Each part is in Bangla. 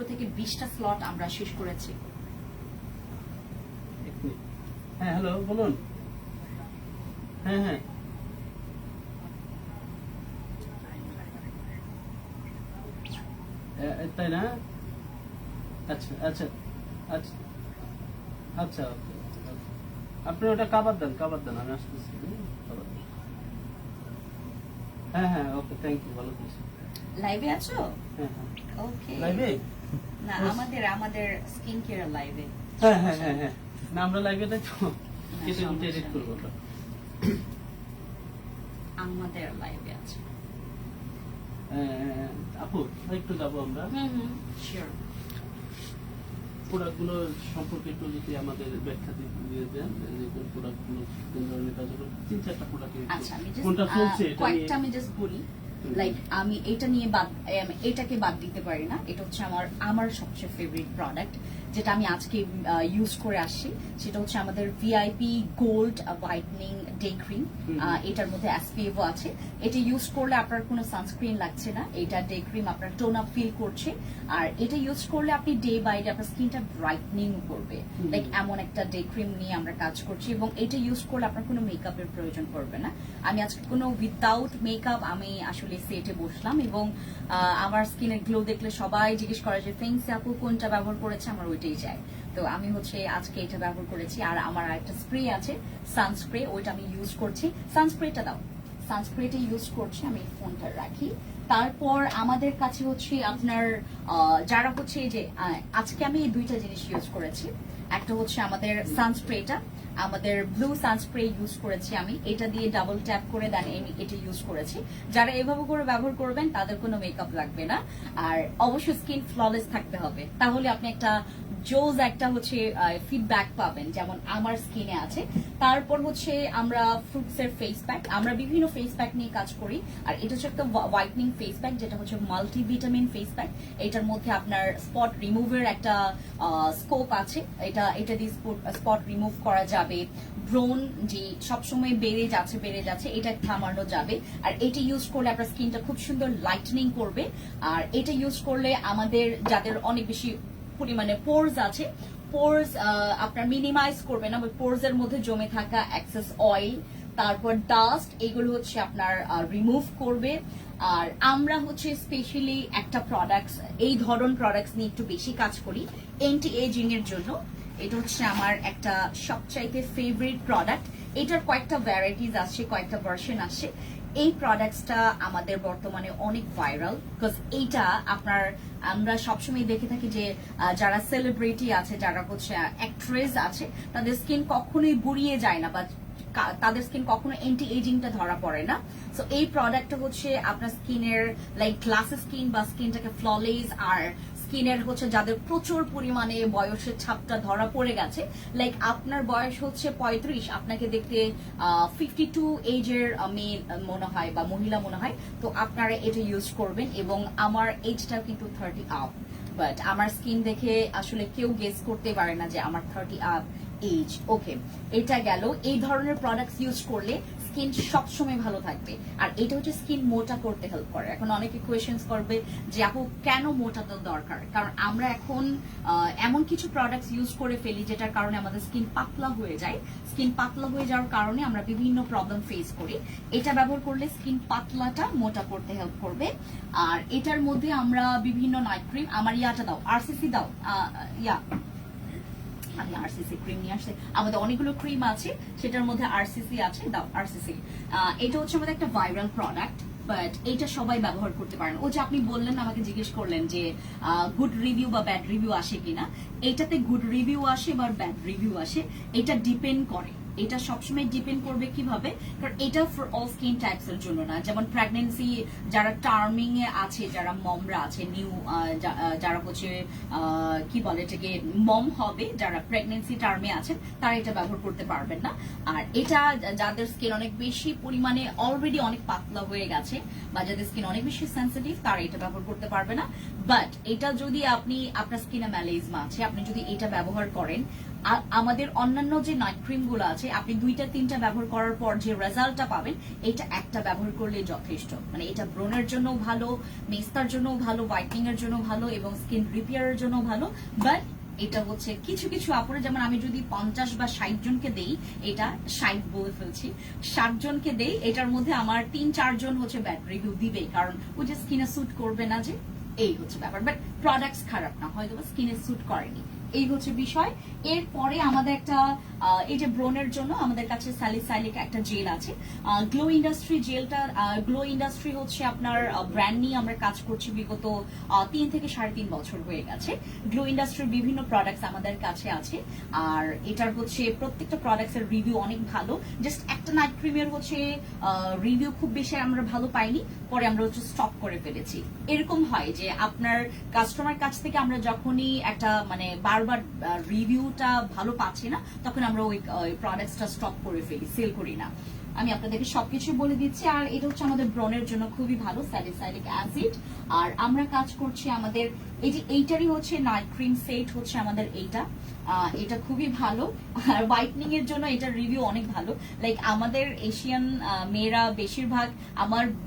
থেকে 20টা স্লট আমরা শেষ করেছি। হ্যাঁ হ্যালো বলুন। হ্যাঁ হ্যাঁ তাই না? আচ্ছা আচ্ছা আচ্ছা আচ্ছা ওকে আপনি ওটা কাবার দেন আমি আসতেছি। হ্যাঁ হ্যাঁ ওকে থ্যাংক ইউ ভালো থাকবেন। লাইভে আছো? হ্যাঁ হ্যাঁ ওকে। লাইভে না আমাদের স্কিন কেয়ার লাইভে। হ্যাঁ হ্যাঁ হ্যাঁ হ্যাঁ না আমরা লাইভে তাই তো কিছু এডিট করবো ওটা। আমাদের লাইভে আছে। আপু একটু যাবো আমরা শিওর। প্রোডাক্টগুলো সম্পর্কে একটু যদি আমাদের ব্যাখ্যা দিয়ে দেন যে কোন প্রোডাক্টগুলো কোন ধরনের কাজ হলো 3-4টা প্রোডাক্ট আচ্ছা আমি কোনটা চলছে এটা কয়েকটা আমি জাস্ট বলি। লাইক আমি এটা নিয়ে এটাকে বাদ দিতে পারি না। এটা হচ্ছে আমার সবচেয়ে ফেভারিট প্রোডাক্ট যেটা আমি আজকে ইউজ করে আসছি। সেটা হচ্ছে আমাদের VIP gold whitening day cream. এটার মধ্যে SPF আছে। এটা ইউজ করলে আপনার কোনো সানস্ক্রিন লাগছে না। এটা ডে ক্রিম আপনার টোন আপ ফিল করছে। আর এটা ইউজ করলে আপনি ডে বাই ডে আপনার স্কিনটা ব্রাইটনিং করবে। লাইক এমন একটা ডে ক্রিম নিয়ে আমরা কাজ করছি এবং এটা ইউজ করলে আপনার কোনো মেকআপের প্রয়োজন পড়বে না। আমি আজকে কোনো উইদাউট মেকআপ আমি আসলে সেটে বসলাম এবং আমার স্কিনের গ্লো দেখলে সবাই জিজ্ঞেস করে যে ফেন্সি আপু কোনটা ব্যবহার করেছে, আমার ওইটাই চাই। তো আমি হচ্ছে আজকে এটা ব্যবহার করেছি। আর আমার একটা স্প্রে আছে সানস্প্রে, ওইটা আমি ইউজ করছি। সানস্প্রেটা দাও, সানস্প্রেটা ইউজ করছি। আমি ফোনটা রাখি। তারপর আমাদের কাছে হচ্ছে আপনার যারা হচ্ছে যে আজকে আমি এই দুইটা জিনিস ইউজ করেছি। একটা হচ্ছে আমাদের সানস্প্রেটা, আমাদের ব্লু সানস্প্রে ইউজ করেছি আমি। এটা দিয়ে ডাবল ট্যাপ করে দেন আমি এটা ইউজ করেছি। যারা এভাবে করে ব্যবহার করবেন তাদের কোনো মেকআপ লাগবে না। আর অবশ্যই স্কিন ফ্ললেস থাকতে হবে, তাহলে আপনি একটা জোজ একটা হচ্ছে ফিডব্যাক পাবেন যেমন আমার স্কিনে আছে। তারপর হচ্ছে আমরা ফ্রুটসের ফেস প্যাক, আমরা বিভিন্ন ফেস প্যাক নিয়ে কাজ করি। আর এটা হচ্ছে একটা হোয়াইটনিং ফেস প্যাক যেটা হচ্ছে মাল্টিভিটামিন ফেস প্যাক। এটার মধ্যে আপনার স্পট রিমুভের একটা স্কোপ আছে। এটা দিয়ে স্পট রিমুভ করা যাবে। ব্রোন যে সবসময় বেড়ে যাচ্ছে এটা থামানো যাবে। আর এটা ইউজ করলে আপনার স্কিনটা খুব সুন্দর লাইটনিং করবে। আর এটা ইউজ করলে আমাদের যাদের অনেক বেশি পরিমাণে পোরস আছে, পোরস আপনার মিনিমাইজ করবে না, পোরস এর মধ্যে জমে থাকা এক্সেস অয়েল, তারপর ডাস্ট, এগুলো হচ্ছে আপনার রিমুভ করবে। আর আমরা হচ্ছে স্পেশালি একটা প্রোডাক্টস, এই ধরন প্রোডাক্টস নিয়ে একটু বেশি কাজ করি অ্যান্টি এজিং এর জন্য। এটা হচ্ছে আমার একটা সবচাইতে ফেভারিট প্রোডাক্ট। এটার কয়েকটা ভ্যারাইটিস আসছে, কয়েকটা ভার্সন আসছে। এই প্রোডাক্টসটা আমাদের বর্তমানে অনেক ভাইরাল, বিকজ এইটা আপনার আমরা সবসময় দেখে থাকি যে যারা সেলিব্রিটি আছে, যারা হচ্ছে অ্যাক্ট্রেস আছে, তাদের স্কিন কখনোই বুড়িয়ে যায় না বা তাদের স্কিন কখনো অ্যান্টি এজিংটা ধরা পড়ে না। সো এই প্রোডাক্টটা হচ্ছে আপনার স্কিনের লাইক গ্লাস স্কিন বা স্কিনটাকে ফ্ললেস, আর স্কিনের হচ্ছে যাদের প্রচুর পরিমাণে বয়সের ছাপটা ধরা পড়ে গেছে, লাইক আপনার বয়স হচ্ছে 35, আপনাকে দেখতে 52 এজের মেয়ে মনে হয় বা মহিলা মনে হয়, তো আপনারা এটা ইউজ করবেন। এবং আমার এজটা কিন্তু 30 আপ, বাট আমার স্কিন দেখে আসলে কেউ গেস করতে পারে না যে আমার 30 আপ এজ। ওকে, এটা গেল। এই ধরনের প্রোডাক্টস ইউজ করলে স্কিন সবসময় ভালো থাকবে। আর এটা হচ্ছে স্কিন মোটা করতে হেল্প করে। এখন অনেকে কোয়েশ্চেন্স করবে যে আপু কেন মোটা তো দরকার, কারণ আমরা এখন এমন কিছু প্রোডাক্টস ইউজ করে ফেলি যেটার কারণে আমাদের স্কিন পাতলা হয়ে যায়। স্কিন পাতলা হয়ে যাওয়ার কারণে আমরা বিভিন্ন প্রবলেম ফেস করি। এটা ব্যবহার করলে স্কিন পাতলাটা মোটা করতে হেল্প করবে। আর এটার মধ্যে আমরা বিভিন্ন নাইট ক্রিম, আমার ইয়াটা দাও, RCC দাও, আমি RCC ক্রিম নিয়ে আসছি। আমাদের অনেকগুলো ক্রিম আছে, সেটার মধ্যে RCC আছে, দাও RCC। এটা হচ্ছে আমাদের একটা ভাইরাল প্রোডাক্ট, বাট এটা সবাই ব্যবহার করতে পারেন। ও যে আপনি বললেন, আমাকে জিজ্ঞেস করলেন যে গুড রিভিউ বা ব্যাড রিভিউ আসে কিনা। এটাতে গুড রিভিউ আসে বা ব্যাড রিভিউ আসে, এটা ডিপেন্ড করে। এটা সবসময় ডিপেন্ড করবে কিভাবে, কারণ এটা ফর অল স্কিন টাইপস এর জন্য না। যেমন প্রেগনেন্সি যারা টার্মিং এ আছে, যারা মমরা আছে, নিউ যারা হচ্ছে কি বলে এটাকে মম হবে, যারা প্রেগনেন্সি টার্মে আছেন, তারা এটা ব্যবহার করতে পারবেন না। আর এটা যাদের স্কিন অনেক বেশি পরিমাণে অলরেডি অনেক পাতলা হয়ে গেছে বা যাদের স্কিন অনেক বেশি সেন্সিটিভ, তারা এটা ব্যবহার করতে পারবে না। বাট এটা যদি আপনি আপনার স্কিনে ম্যালেজমা আছে, আপনি যদি এটা ব্যবহার করেন, আমাদের অন্যান্য যে নাইট ক্রিম গুলো আছে আপনি 2-3টা ব্যবহার করার পর যে রেজাল্টটা পাবেন এটা একটা ব্যবহার করলে যথেষ্ট। মানে এটা ব্রণের জন্য ভালো, মেস্তার জন্য ভালো, হোয়াইটনিং এর জন্য ভালো এবং স্কিন রিপেয়ারের জন্য ভালো। বাট এটা হচ্ছে কিছু কিছু আপুরে, যেমন আমি যদি 50 বা 60 জনকে দেই, এটা 60 বলে ফেলছি, 60 জনকে দেই, এটার মধ্যে আমার 3-4 জন হচ্ছে ব্যাড রিভিউ দিবেই, কারণ ওই যে স্কিনে স্যুট করবে না, যে এই হচ্ছে ব্যাপার। বাট প্রোডাক্টস খারাপ না, হয়তো স্কিনে স্যুট করেনি, এই হচ্ছে বিষয়। এরপরে আমাদের একটা এই যে ব্রণের জন্য আমাদের কাছে স্যালিসাইলিক একটা জেল আছে, গ্লো ইন্ডাস্ট্রি জেলটা। গ্লো ইন্ডাস্ট্রি হচ্ছে আপনার ব্র্যান্ড নিয়ে আমরা কাজ করছি বিগত 3 থেকে 3.5 বছর হয়ে গেছে। গ্লো ইন্ডাস্ট্রির বিভিন্ন প্রোডাক্টস আমাদের কাছে আছে, আর এটার হচ্ছে প্রত্যেকটা প্রোডাক্টস এর রিভিউ অনেক ভালো। জাস্ট একটা নাইট ক্রিমের হচ্ছে রিভিউ খুব বেশি আমরা ভালো পাইনি, পরে আমরা হচ্ছে স্টপ করে ফেলেছি। এরকম হয় যে আপনার কাস্টমার কাছ থেকে আমরা যখনই একটা মানে বারবার রিভিউটা ভালো পাচ্ছি না, তখন আমরা ওই প্রোডাক্টসটা স্টপ করে ফেলি, সেল করি না। আমি আপনাদেরকে সবকিছু বলে দিচ্ছি। আর এটা হচ্ছে আমাদের ব্রণের জন্য খুবই ভালো, স্যালিসাইলিক অ্যাসিড। আর আমরা কাজ করছি আমাদের এই যে এইটারই হচ্ছে নাইট ক্রিম সেট হচ্ছে আমাদের এইটা, এটা খুবই ভালো। আর হোয়াইটনিং এর জন্য এটার রিভিউ অনেক ভালো। লাইক আমাদের এশিয়ান মেয়েরা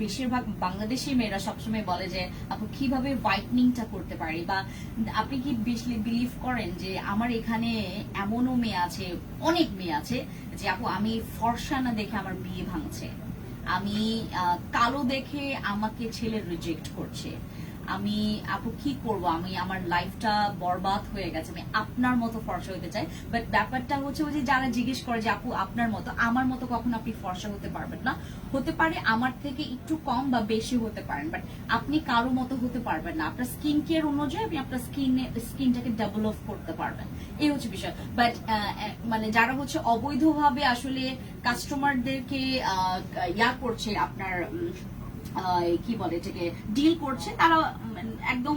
বেশিরভাগ বাংলাদেশি মেয়েরা সবসময় বলে যে আপু কিভাবে হোয়াইটনিংটা করতে পারি, বা আপনি কি বিলিভ করেন যে আমার এখানে এমনও মেয়ে আছে, অনেক মেয়ে আছে যে আপু আমি ফর্সা না দেখে আমার বিয়ে ভাঙছে, আমি কালো দেখে আমাকে ছেলে রিজেক্ট করছে, আমি আপু কি করব, আমি আমার লাইফটা বরবাদ হয়ে গেছে, আমি আপনার মতো ফর্সা হতে চাই। বাট ব্যাপারটা হচ্ছে ওই যে যারা জিজ্ঞেস করে যে আপু আপনার মতো, আমার মতো কখনো আপনি ফর্সা হতে পারবেন না। হতে পারে আমার থেকে একটু কম বা বেশি হতে পারেন, বাট আপনি কারো মতো হতে পারবেন না। আপনার স্কিন কেয়ার অনুযায়ী আপনি আপনার স্কিনটাকে ডেভেলপ করতে পারবেন, এই হচ্ছে বিষয়। বাট মানে যারা হচ্ছে অবৈধভাবে আসলে কাস্টমারদেরকে ইয়া করছে, আপনার কি বলে এটাকে ডিল করছে, তারা একদম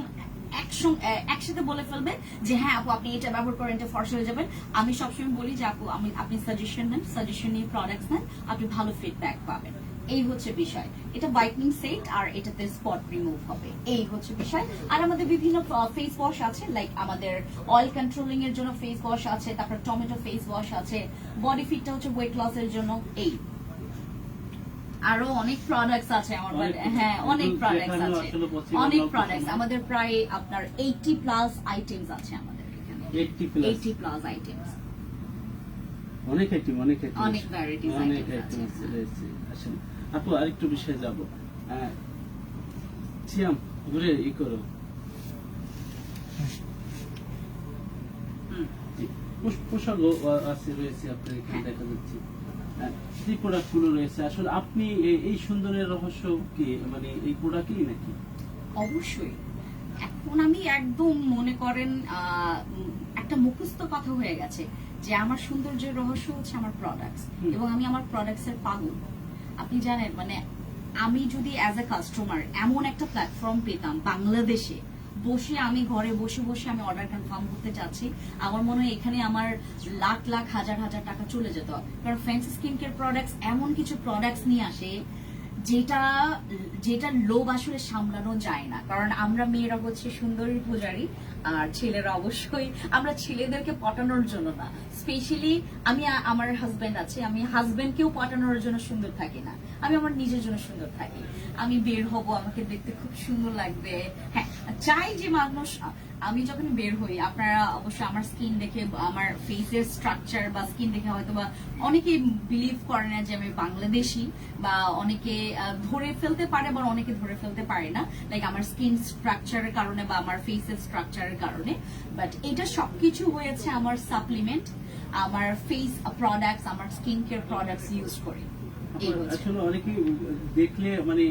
একসাথে বলে ফেলবে যে হ্যাঁ আপু আপনি এটা ব্যবহার করেন, এটা ফর্সা হয়ে যাবেন। আমি সবসময় বলি যে আপু আপনি সাজেশন নেন, সাজেশন নিয়ে প্রোডাক্টস নেন, আপনি ভালো ফিডব্যাক পাবেন, এই হচ্ছে বিষয়। এটা হোয়াইটনিং সেট আর এটাতে স্পট রিমুভ হবে, এই হচ্ছে বিষয়। আর আমাদের বিভিন্ন ফেস ওয়াশ আছে, লাইক আমাদের অয়েল কন্ট্রোলিং এর জন্য ফেস ওয়াশ আছে, তারপর টমেটো ফেস ওয়াশ আছে, বডি ফিটটা হচ্ছে ওয়েট লস এর জন্য। এই আরো অনেক প্রোডাক্টস আছে আমার, হ্যাঁ অনেক প্রোডাক্টস আছে, অনেক প্রোডাক্টস আমাদের প্রায় আপনার 80+ আইটেমস আছে আমাদের এখানে, 80+ আইটেমস, অনেক আইটেম, অনেক ভ্যারাইটিস আইটেমস আছে। আসলে আপু আরেকটু বিষয়ে যাব, সিয়াম ঘুরে ই করো, পোশাক আছে রয়েছে আপনার এখানে দেখা যাচ্ছে, যে প্রোডাক্ট গুলো রয়েছে, আসলে আপনি এই সুন্দরের রহস্য কি, মানে এই প্রোডাক্টই নাকি? অবশ্যই। এখন আমি একদম মনে করেন একটা মুখস্থ কথা হয়ে গেছে যে আমার সৌন্দর্যের রহস্য হচ্ছে আমার প্রোডাক্টস, এবং আমি আমার প্রোডাক্টস এর পাগল। আপনি জানেন মানে আমি যদি অ্যাজ এ কাস্টমার এমন একটা প্ল্যাটফর্ম পেতাম বাংলাদেশে বসে, আমি ঘরে বসে বসে আমি অর্ডার কনফার্ম করতে চাচ্ছি, আমার মনে হয় এখানে আমার লাখ লাখ হাজার হাজার টাকা চলে যেত। কারণ ফ্যান্সি স্কিন কেয়ার প্রোডাক্টস এমন কিছু প্রোডাক্টস নিয়ে আসে যেটা লোভ আসলে সামলানো যায় না। কারণ আমরা মেয়েরা হচ্ছে সুন্দরী পূজারী, আর ছেলেরা অবশ্যই, আমরা ছেলেদেরকে পটানোর জন্য না, স্পেশালি আমি আমার হাজবেন্ড আছে, আমি হাজবেন্ডকেও পটানোর জন্য সুন্দর থাকি না, আমি আমার নিজের জন্য সুন্দর থাকি। আমি বের হব, আমাকে দেখতে খুব সুন্দর লাগবে, হ্যাঁ চাই যে মানুষ, আমি যখন বের হই আপনারা অবশ্যই আমার স্কিন দেখে, আমার ফেসের স্ট্রাকচার বা স্কিন দেখে হয়তো বা অনেকে বিলিভ করে না যে আমি বাংলাদেশি, বা অনেকে ধরে ফেলতে পারে বা অনেকে ধরে ফেলতে পারে না, লাইক আমার স্কিন স্ট্রাকচারের কারণে বা আমার ফেসের স্ট্রাকচারের কারণে। বাট এটা সবকিছু হয়েছে আমার সাপ্লিমেন্ট, আমার ফেস প্রোডাক্টস, আমার স্কিন কেয়ার প্রোডাক্টস ইউজ করে। আসলে অনেকে দেখলে মানে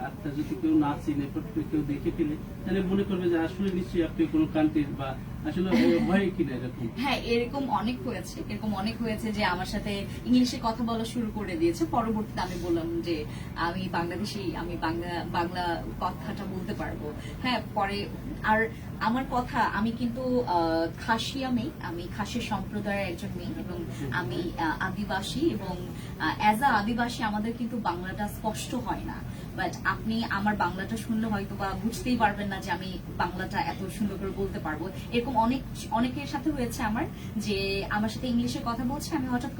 আপনার যদি কেউ না চিনে, কেউ দেখে ফেলে তাহলে মনে করবে যে আসলে নিশ্চয়ই আপনি কোনো কান্ট্রির, বা আসলে হয় কিনা এরকম। হ্যাঁ এরকম অনেক হয়েছে যে আমার সাথে ইংলিশে কথা বলা শুরু করে দিয়েছে, পরবর্তীতে আমি বললাম যে আমি বাংলাদেশি, আমি বাংলা কথাটা বলতে পারবো। হ্যাঁ পরে আর আমার কথা, আমি কিন্তু খাসিয়া মেয়ে, আমি খাসি সম্প্রদায়ের একজন মেয়ে, এবং আমি আদিবাসী, এবং অ্যাজ আ আদিবাসী আমাদের কিন্তু বাংলাটা স্পষ্ট হয় না। বাট আপনি আমার বাংলাটা শুনলে হয়তো বা বুঝতেই পারবেন না যে আমি বাংলাটা এত সুন্দর করে বলতে পারবো। এরকম অনেকের সাথে হয়েছে আমার, যে আমার সাথে ইংলিশে কথা বলছে, আমি হঠাৎ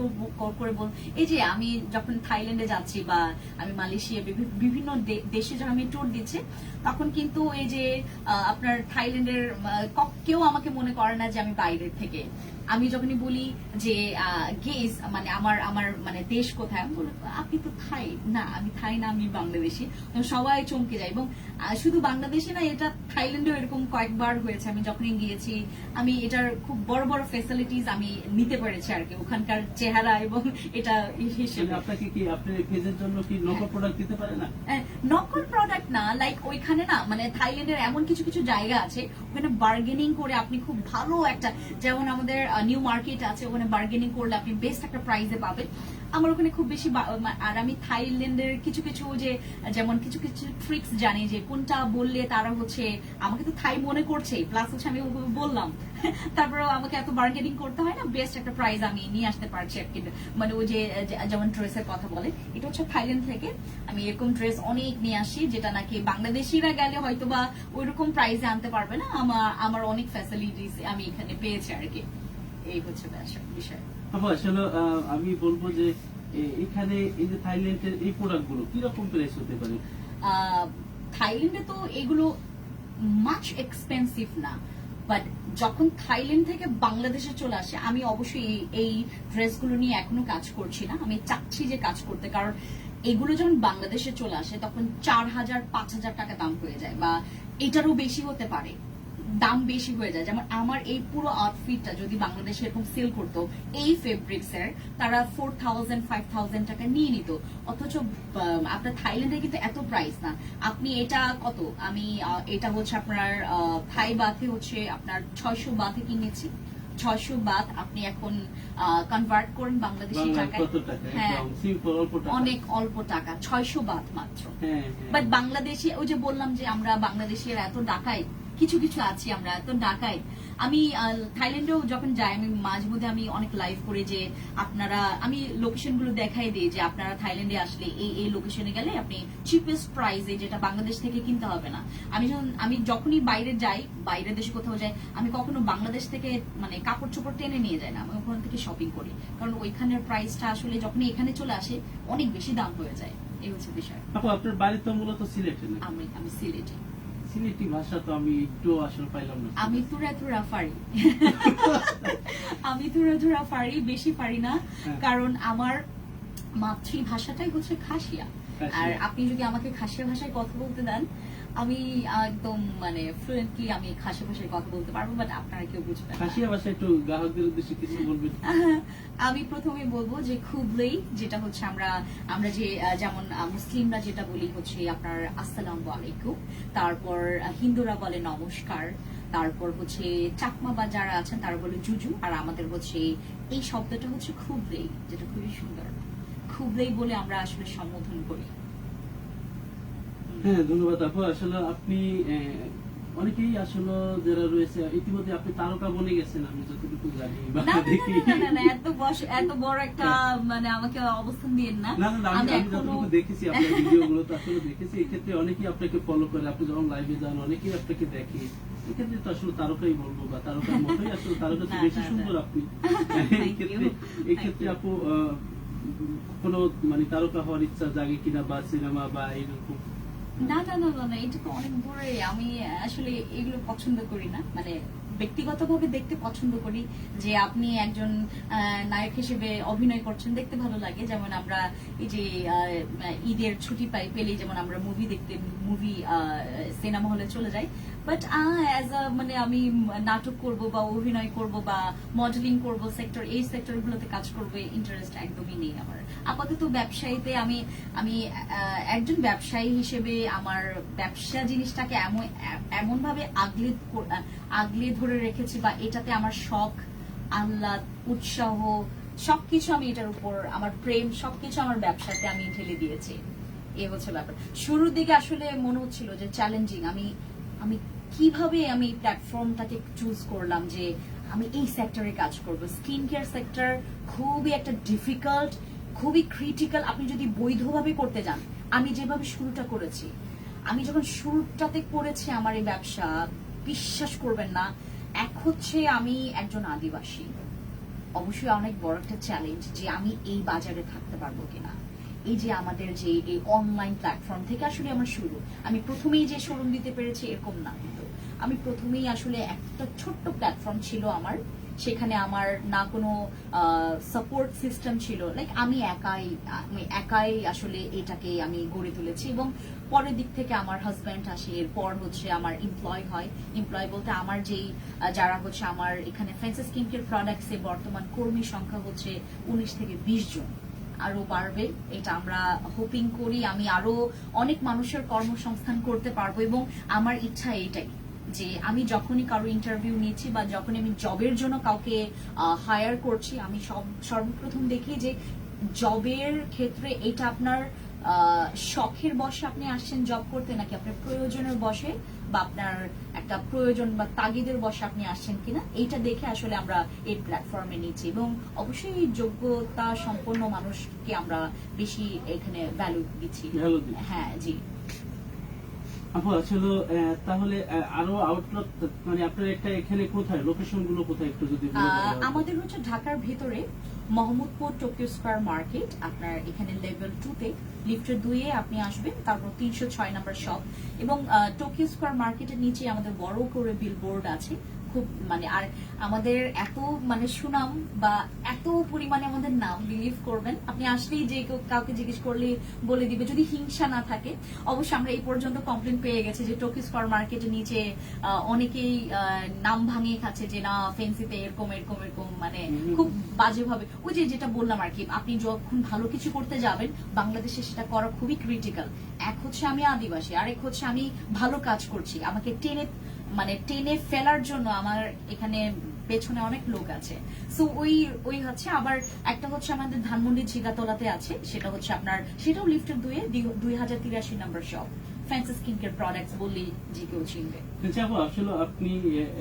করে বল, এই যে আমি যখন থাইল্যান্ডে যাচ্ছি বা আমি মালয়েশিয়া বিভিন্ন দেশে যখন আমি ট্যুর দিচ্ছি, তখন কিন্তু এই যে আপনার থাইল্যান্ডের কেউ আমাকে মনে করে না যে আমি বাইরের থেকে। আমি যখনই বলি যে গেস মানে আমার মানে দেশ কোথায়, আমি বলি আপনি তো থাই না, আমি থাই না, আমি বাংলাদেশি। সবাই চমকে যায়। এবং শুধু বাংলাদেশে না, এটা থাইল্যান্ডেও এরকম কয়েকবার হয়েছে। আমি যখনই গিয়েছি, আমি এটার খুব বড় বড় ফ্যাসিলিটিস আমি নিতে পেরেছি আর কি, ওখানকার চেহারা এবং এটা হিসেবে। আপনাকে কি আপনার পেজের জন্য কি নকল প্রোডাক্ট দিতে পারে না? নকল প্রোডাক্ট না, লাইক ওইখানে না মানে থাইল্যান্ডের এমন কিছু কিছু জায়গা আছে ওখানে বার্গেনিং করে আপনি খুব ভালো একটা, যেমন আমাদের নিউ মার্কেট আছে, ওখানে বার্গেনিং করলে আপনি বেস্ট একটা প্রাইসে পাবেন। আমার ওখানে খুব বেশি আর আমি থাইল্যান্ডের কিছু কিছু যে যেমন কিছু কিছু ট্রিক্স জানি যে কোনটা বললে তারা হচ্ছে আমাকে তো থাই মনে করছে, প্লাস হচ্ছে আমি বললাম তারপরেও আমাকে এত বার্গেনিং করতে হয় না, বেস্ট একটা প্রাইস আমি নিয়ে আসতে পারছি আর কি। মানে ওই যে যেমন ড্রেসের কথা বলে, এটা হচ্ছে থাইল্যান্ড থেকে আমি এরকম ড্রেস অনেক নিয়ে আসি, যেটা নাকি বাংলাদেশিরা গেলে হয়তো বা ওইরকম প্রাইসে আনতে পারবে না। আমার অনেক ফ্যাসিলিটিস আমি এখানে পেয়েছি আর কি। এই হচ্ছে বিষয়। আসলে আমি বলবো যে এখানে এই যে থাইল্যান্ডের এই প্রোডাক্ট গুলো কিরকম প্রাইস হতে পারে? থাইল্যান্ডে তো এগুলো মাচ এক্সপেন্সিভ না, বাট যখন থাইল্যান্ড থেকে বাংলাদেশে চলে আসে, আমি অবশ্যই এই ড্রেসগুলো নিয়ে এখনো কাজ করছি না, আমি চাচ্ছি যে কাজ করতে। কারণ এগুলো যখন বাংলাদেশে চলে আসে তখন 4,000-5,000 টাকা দাম হয়ে যায়, বা এটারও বেশি হতে পারে, দাম বেশি হয়ে যায়। যেমন আমার এই পুরো আউটফিটটা যদি বাংলাদেশে এরকম সেল করতো এই ফেব্রিক্স এর, তারা 4,000-5,000 টাকা নিয়ে নিত। অথচ আপনার থাইল্যান্ডে কিন্তু এত প্রাইস না। আপনি এটা কত, আমি এটা হচ্ছে আপনার থাই বাথে হচ্ছে আপনার 600 বাথে কিনেছি। 600 বাথ আপনি এখন কনভার্ট করেন বাংলাদেশি টাকায়, হ্যাঁ অনেক অল্প টাকা, 600 বাথ মাত্র। বাট বাংলাদেশি, ওই যে বললাম যে আমরা বাংলাদেশের এত ডাকাই, কিছু কিছু আছি আমরা এত ডাকাই। আমি থাইল্যান্ডেও যখন যাই, আমি মাঝে মধ্যে আমি অনেক লাইভ করি যে আপনারা, আমি লোকেশন গুলো দেখাই দিই যে আপনারা থাইল্যান্ডে আসলে এই লোকেশনে গেলে আপনি চিপেস্ট প্রাইসে, যেটা বাংলাদেশ থেকে কিনতে হবে না। আমি যখনই বাইরে যাই, বাইরের দেশে কোথাও যাই, আমি কখনো বাংলাদেশ থেকে মানে কাপড় চোপড় টেনে নিয়ে যাই না, আমি ওখান থেকে শপিং করি। কারণ ওইখানের প্রাইসটা আসলে যখনই এখানে চলে আসে অনেক বেশি দাম হয়ে যায়। এই হচ্ছে বিষয়। আপনার বাড়ি তো মূলত সিলেটে? আমি সিলেটে। সিলেটি ভাষা তো আমি একটু আসলে পাইলাম না। আমি তুরা পারি আমি তুরা পারি, বেশি পারি না, কারণ আমার মাতৃভাষাটাই হচ্ছে খাসিয়া। আর আপনি যদি আমাকে খাসিয়া ভাষায় কথা বলতে দেন, আমি একদম মানে ফ্লুয়েন্টলি আমি খাসিয়া ভাষায় কথা বলতে পারবো, বাট আপনারা কেউ বুঝবেন না। খাসিয়া ভাষায় একটু গ্রাহকদের উদ্দেশ্যে কিছু বলবেন? আমি প্রথমে বলবো যে খুবলেই, যেটা হচ্ছে আমরা যে যেমন মুসলিমরা যেটা বলি হচ্ছে আপনার আসসালামু আলাইকুম, তারপর হিন্দুরা বলে নমস্কার, তারপর হচ্ছে চাকমা বা যারা আছেন তারা বলে জুজু, আর আমাদের হচ্ছে এই শব্দটা হচ্ছে খুবলেই, যেটা খুবই সুন্দর। খুবলেই বলে আমরা আসলে সম্বোধন করি। হ্যাঁ, ধন্যবাদ আপু। আসলে আপনি অনেকেই আসলে যারা রয়েছে ইতিমধ্যে আপনি তারকা বনে গেছেন, আমি যতটুকু জানি বা দেখি। না, এত বড় একটা মানে আমাকে অবস্থান দিয়েন না। আমি যতটুকু দেখেছি আপনার ভিডিওগুলো তো আসলে দেখেছি, এক্ষেত্রে অনেকেই আপনাকে ফলো করে, আপনি যখন লাইভে যান অনেকেই আপনাকে দেখে, এক্ষেত্রে তো আসলে তারকাই বলবো, বা তারকার মতোই আসলে, তারকা তো বেশি সুন্দর আপনি। এক্ষেত্রে আপু কোনো মানে তারকা হওয়ার ইচ্ছা জাগে কিনা, বা সিনেমা বা এইরকম? না, এটা তো অনেক দূরে। আমি আসলে এগুলো পছন্দ করি না, মানে ব্যক্তিগতভাবে দেখতে পছন্দ করি যে আপনি একজন নায়ক হিসেবে অভিনয় করছেন, দেখতে ভালো লাগে। যেমন আমরা এই যে ঈদের ছুটি পেলেই যেমন আমরা মুভি সিনেমা হলে চলে যাই, বাট অ্যাজ আ মানে আমি নাটক করব বা অভিনয় করব বা মডেলিং করব, এই সেক্টরগুলোতে কাজ করবে ইন্টারেস্ট একদমই নেই আমার। আপাতত ব্যবসায়ীতে আমি একজন ব্যবসায়ী হিসেবে আমার ব্যবসা জিনিসটাকে এমন ভাবে আগলে ধরে রেখেছি, বা এটাতে আমার শখ, আহ্লাদ, উৎসাহ সবকিছু আমি এটার উপর, আমার প্রেম সবকিছু আমার ব্যবসাতে আমি ঢেলে দিয়েছি। এই হচ্ছে ব্যাপার। শুরুর দিকে আসলে মনে হচ্ছিল যে চ্যালেঞ্জিং, আমি কিভাবে আমি প্ল্যাটফর্মটাকে চুজ করলাম যে আমি এই সেক্টরে কাজ করব। স্কিন কেয়ার সেক্টর খুবই একটা ডিফিকাল্ট, খুবই ক্রিটিক্যাল। আপনি যদি বৈধভাবে করতে যান, আমি যেভাবে শুরুটা করেছি, আমি যখন শুরুটাতে করেছি আমার এই ব্যবসা, বিশ্বাস করবেন না, এক হচ্ছে আমি একজন আদিবাসী, অবশ্যই অনেক বড় একটা চ্যালেঞ্জ যে আমি এই বাজারে থাকতে পারবো কিনা। এই যে আমাদের যে এই অনলাইন প্ল্যাটফর্ম থেকে আসলে আমার শুরু, আমি প্রথমেই যে শোরুম দিতে পেরেছি এরকম না, কিন্তু আমি প্রথমেই আসলে একটা ছোট্ট প্ল্যাটফর্ম ছিল আমার, সেখানে আমার না কোনো সাপোর্ট সিস্টেম ছিল, লাইক আমি একাই আসলে এটাকে আমি গড়ে তুলেছি। এবং পরের দিক থেকে আমার হাজব্যান্ড আসে, এরপর হচ্ছে আমার এমপ্লয় হয়। এমপ্লয় বলতে আমার যেই যারা হচ্ছে আমার এখানে ফ্যান্সি স্কিন কেয়ার প্রোডাক্টসে বর্তমান কর্মী সংখ্যা হচ্ছে 19 থেকে 20 জন, আরো বাড়বে এটা আমরা হোপিং করি। আমি আরো অনেক মানুষের কর্মসংস্থান করতে পারবো, এবং আমার ইচ্ছা এটাই যে আমি যখনই কারো ইন্টারভিউ নিচ্ছি বা যখনই আমি জবের জন্য কাউকে হায়ার করছি, আমি সর্বপ্রথম দেখি যে জবের ক্ষেত্রে এটা আপনার শখের বশে আপনি আসছেন জব করতে, নাকি আপনার প্রয়োজনের বশে বা আপনার একটা প্রয়োজন বা তাগিদের বশে আপনি আসছেন কিনা, এইটা দেখে আসলে আমরা এই প্ল্যাটফর্মে নিচ্ছি। এবং অবশ্যই যোগ্যতা সম্পন্ন মানুষকে আমরা বেশি এখানে ভ্যালু দিচ্ছি। হ্যাঁ জি। আপু আসলে তাহলে আরো আউটলেট মানে আপনার একটা এখানে কোথায়, লোকেশন গুলো কোথায় একটু যদি বলে দেন। আমাদের হচ্ছে ঢাকার ভেতরে মোহাম্মদপুর টোকিও স্কয়ার মার্কেট, আপনার এখানে লেভেল 2 তে লিফটের 2 এ আপনি আসবেন, তারপর 306 নাম্বার শপ। এবং টোকিও স্কয়ার মার্কেটের নিচে আমাদের বড় করে বিলবোর্ড আছে, খুব মানে, আর আমাদের এত মানে সুনাম বা এত পরিমাণে আমাদের নাম, বিলিভ করবেন আপনি আসলেই যে কাউকে জিজ্ঞেস করলে বলে দিবে, যদি হিংসা না থাকে। অবশ্য আমরা এই পর্যন্ত কমপ্লেন পেয়ে গেছি যে টোকিও স্কয়ার মার্কেটের নিচে অনেকেই নাম ভাঙিয়ে খাচ্ছে যে না ফেন্সিতে এরকম এরকম এরকম, মানে খুব বাজেভাবে। ওই যে যেটা বললাম আর কি, আপনি যখন ভালো কিছু করতে যাবেন বাংলাদেশে সেটা করা খুবই ক্রিটিক্যাল। এক হচ্ছে আমি আদিবাসী, আরেক হচ্ছে আমি ভালো কাজ করছি, আমাকে টেনে ফেলার জন্য আমার এখানে পেছনে অনেক লোক আছে। সো ওই হচ্ছে। আবার একটা হচ্ছে আমাদের ধানমন্ডি ঝিগাতলাতে আছে, সেটা হচ্ছে আপনার, সেটাও লিফটের 2 এ 2083 number shop, fancy skin care products বললেই যে কেউ চিনবে। যাবো আসলে আপনি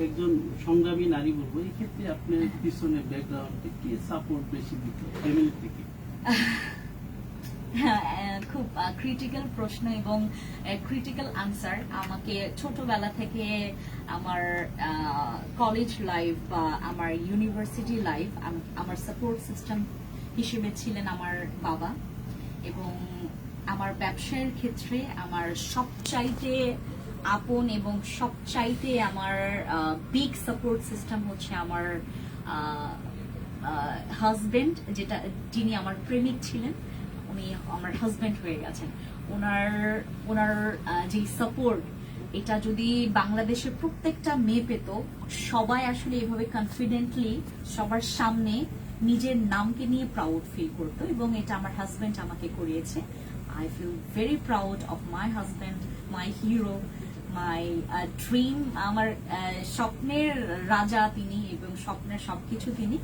একজন সংগ্রামী নারী বলবো, এই ক্ষেত্রে আপনার পিছনে ব্যাকগ্রাউন্ডে কি সাপোর্ট বেশি দিত ফ্যামিলি থেকে? খুব ক্রিটিক্যাল প্রশ্ন এবং ক্রিটিক্যাল আনসার। আমাকে ছোটবেলা থেকে আমার কলেজ লাইফ বা আমার ইউনিভার্সিটি লাইফ, আমার সাপোর্ট সিস্টেম হিসেবে ছিলেন আমার বাবা। এবং আমার ব্যবসায়ের ক্ষেত্রে আমার সবচাইতে আপন এবং সবচাইতে আমার বিগ সাপোর্ট সিস্টেম হচ্ছে আমার হাজবেন্ড, যিনি আমার প্রেমিক ছিলেন, উনি আমার হাজবেন্ড হয়ে গেছেন। ওনার যে সাপোর্ট, এটা যদি বাংলাদেশের প্রত্যেকটা মেয়ে পেত, সবাই আসলে এভাবে কনফিডেন্টলি সবার সামনে নিজের নামকে নিয়ে প্রাউড ফিল করতো, এবং এটা আমার হাজবেন্ড আমাকে করিয়েছে। I feel very proud of my husband, my hero, my dream, আমার স্বপ্নের রাজা তিনি, এবং স্বপ্নের সবকিছু তিনি।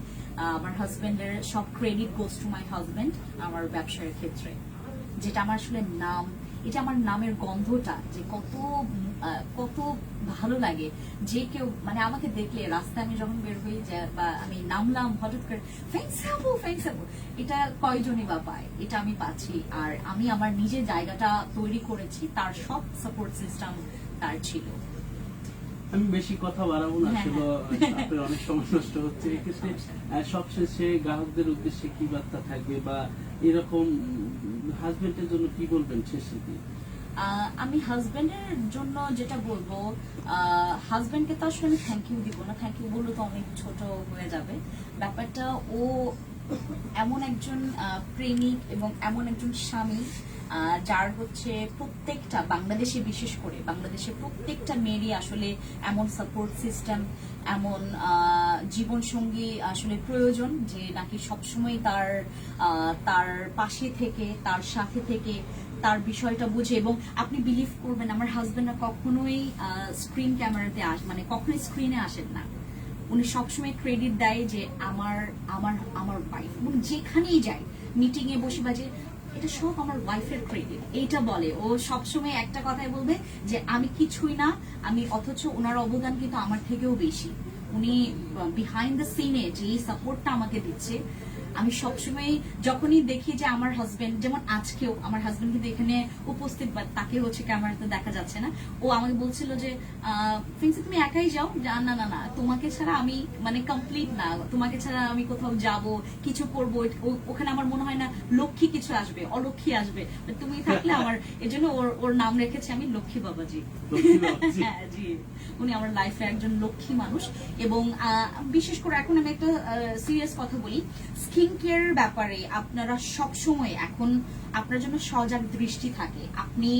আমার হাজবেন্ডের সব credit goes to my husband আমার ব্যবসার ক্ষেত্রে। যেটা আমার আসলে নাম, এটা আমার নামের গন্ধটা যে কত ভালো লাগে, যে কেউ মানে আমাকে দেখলে রাস্তায় আমি যখন বের হই বা আমি নামলাম হঠাৎ করে ফ্যান্সাবু, এটা কয়জনই বা পায়, এটা আমি পাচ্ছি। আর আমি আমার নিজের জায়গাটা তৈরি করেছি, তার সব সাপোর্ট সিস্টেম তার ছিল। আমি বেশি কথা বাড়াবো না, আসলে আপনার অনেক সময় নষ্ট হচ্ছে। এক্ষেত্রে সবশেষে গ্রাহকদের উদ্দেশ্যে কি বার্তা থাকবে, বা এরকম হাজবেন্ডের জন্য কি বলবেন শেষে দিয়ে? আমি হাজবেন্ডের জন্য যেটা বলবো, হাজবেন্ডকে তো আসলে আমি থ্যাংক ইউ দিব না, থ্যাংক ইউ বললে তো অনেক ছোট হয়ে যাবে ব্যাপারটা। ও এমন একজন প্রেমিক এবং এমন একজন স্বামী, যার হচ্ছে প্রত্যেকটা বাংলাদেশে, বিশেষ করে বাংলাদেশে প্রত্যেকটা মেয়েরই আসলে এমন সাপোর্ট সিস্টেম, এমন জীবন সঙ্গী আসলে প্রয়োজন, যে নাকি সবসময় তার পাশে থেকে, তার সাথে থেকে তার বিষয়টা বুঝে। এবং আপনি বিলিভ করবেন, আমার হাজবেন্ড কখনোই স্ক্রিন ক্যামেরাতে মানে কখনোই স্ক্রিনে আসেন না। উনি সবসময় ক্রেডিট দেয় যে আমার ওয়াইফ, উনি যেখানেই যায়, মিটিং এ বসে বা যে এটা সব আমার ওয়াইফের ক্রেডিট, এইটা বলে ও সবসময়। একটা কথাই বলবে যে আমি কিছুই না, আমি, অথচ ওনার অবদান কিন্তু আমার থেকেও বেশি। উনি বিহাইন্ড দ্য সিনে যে সাপোর্টটা আমাকে দিচ্ছে, আমি সবসময় যখনই দেখি যে আমার হাজবেন্ড, যেমন আজকেও আমার হাজবেন্ড কিন্তু এখানে উপস্থিত, বা তাকে হচ্ছে ক্যামেরাতে দেখা যাচ্ছে না, ও আমাকে বলছিল যে ফেন্সি তুমি একাই যাও, না না না তোমাকে ছাড়া আমি মানে কমপ্লিট না, তোমাকে ছাড়া আমি কোথাও যাব কিছু করব ওখানে আমার মনে হয় না লক্ষ্মী কিছু আসবে, অলক্ষ্মী আসবে, তুমি থাকলে আমার এজন্য ওর নাম রেখেছি আমি লক্ষ্মী বাবাজি। হ্যাঁ জি, উনি আমার লাইফে একজন লক্ষ্মী মানুষ। এবং বিশেষ করে এখন আমি একটা সিরিয়াস কথা বলি, স্কিন কেয়ার ব্যাপারে আপনারা সব সময় এখন আপনার জন্য সজাগ দৃষ্টি থাকে, আপনি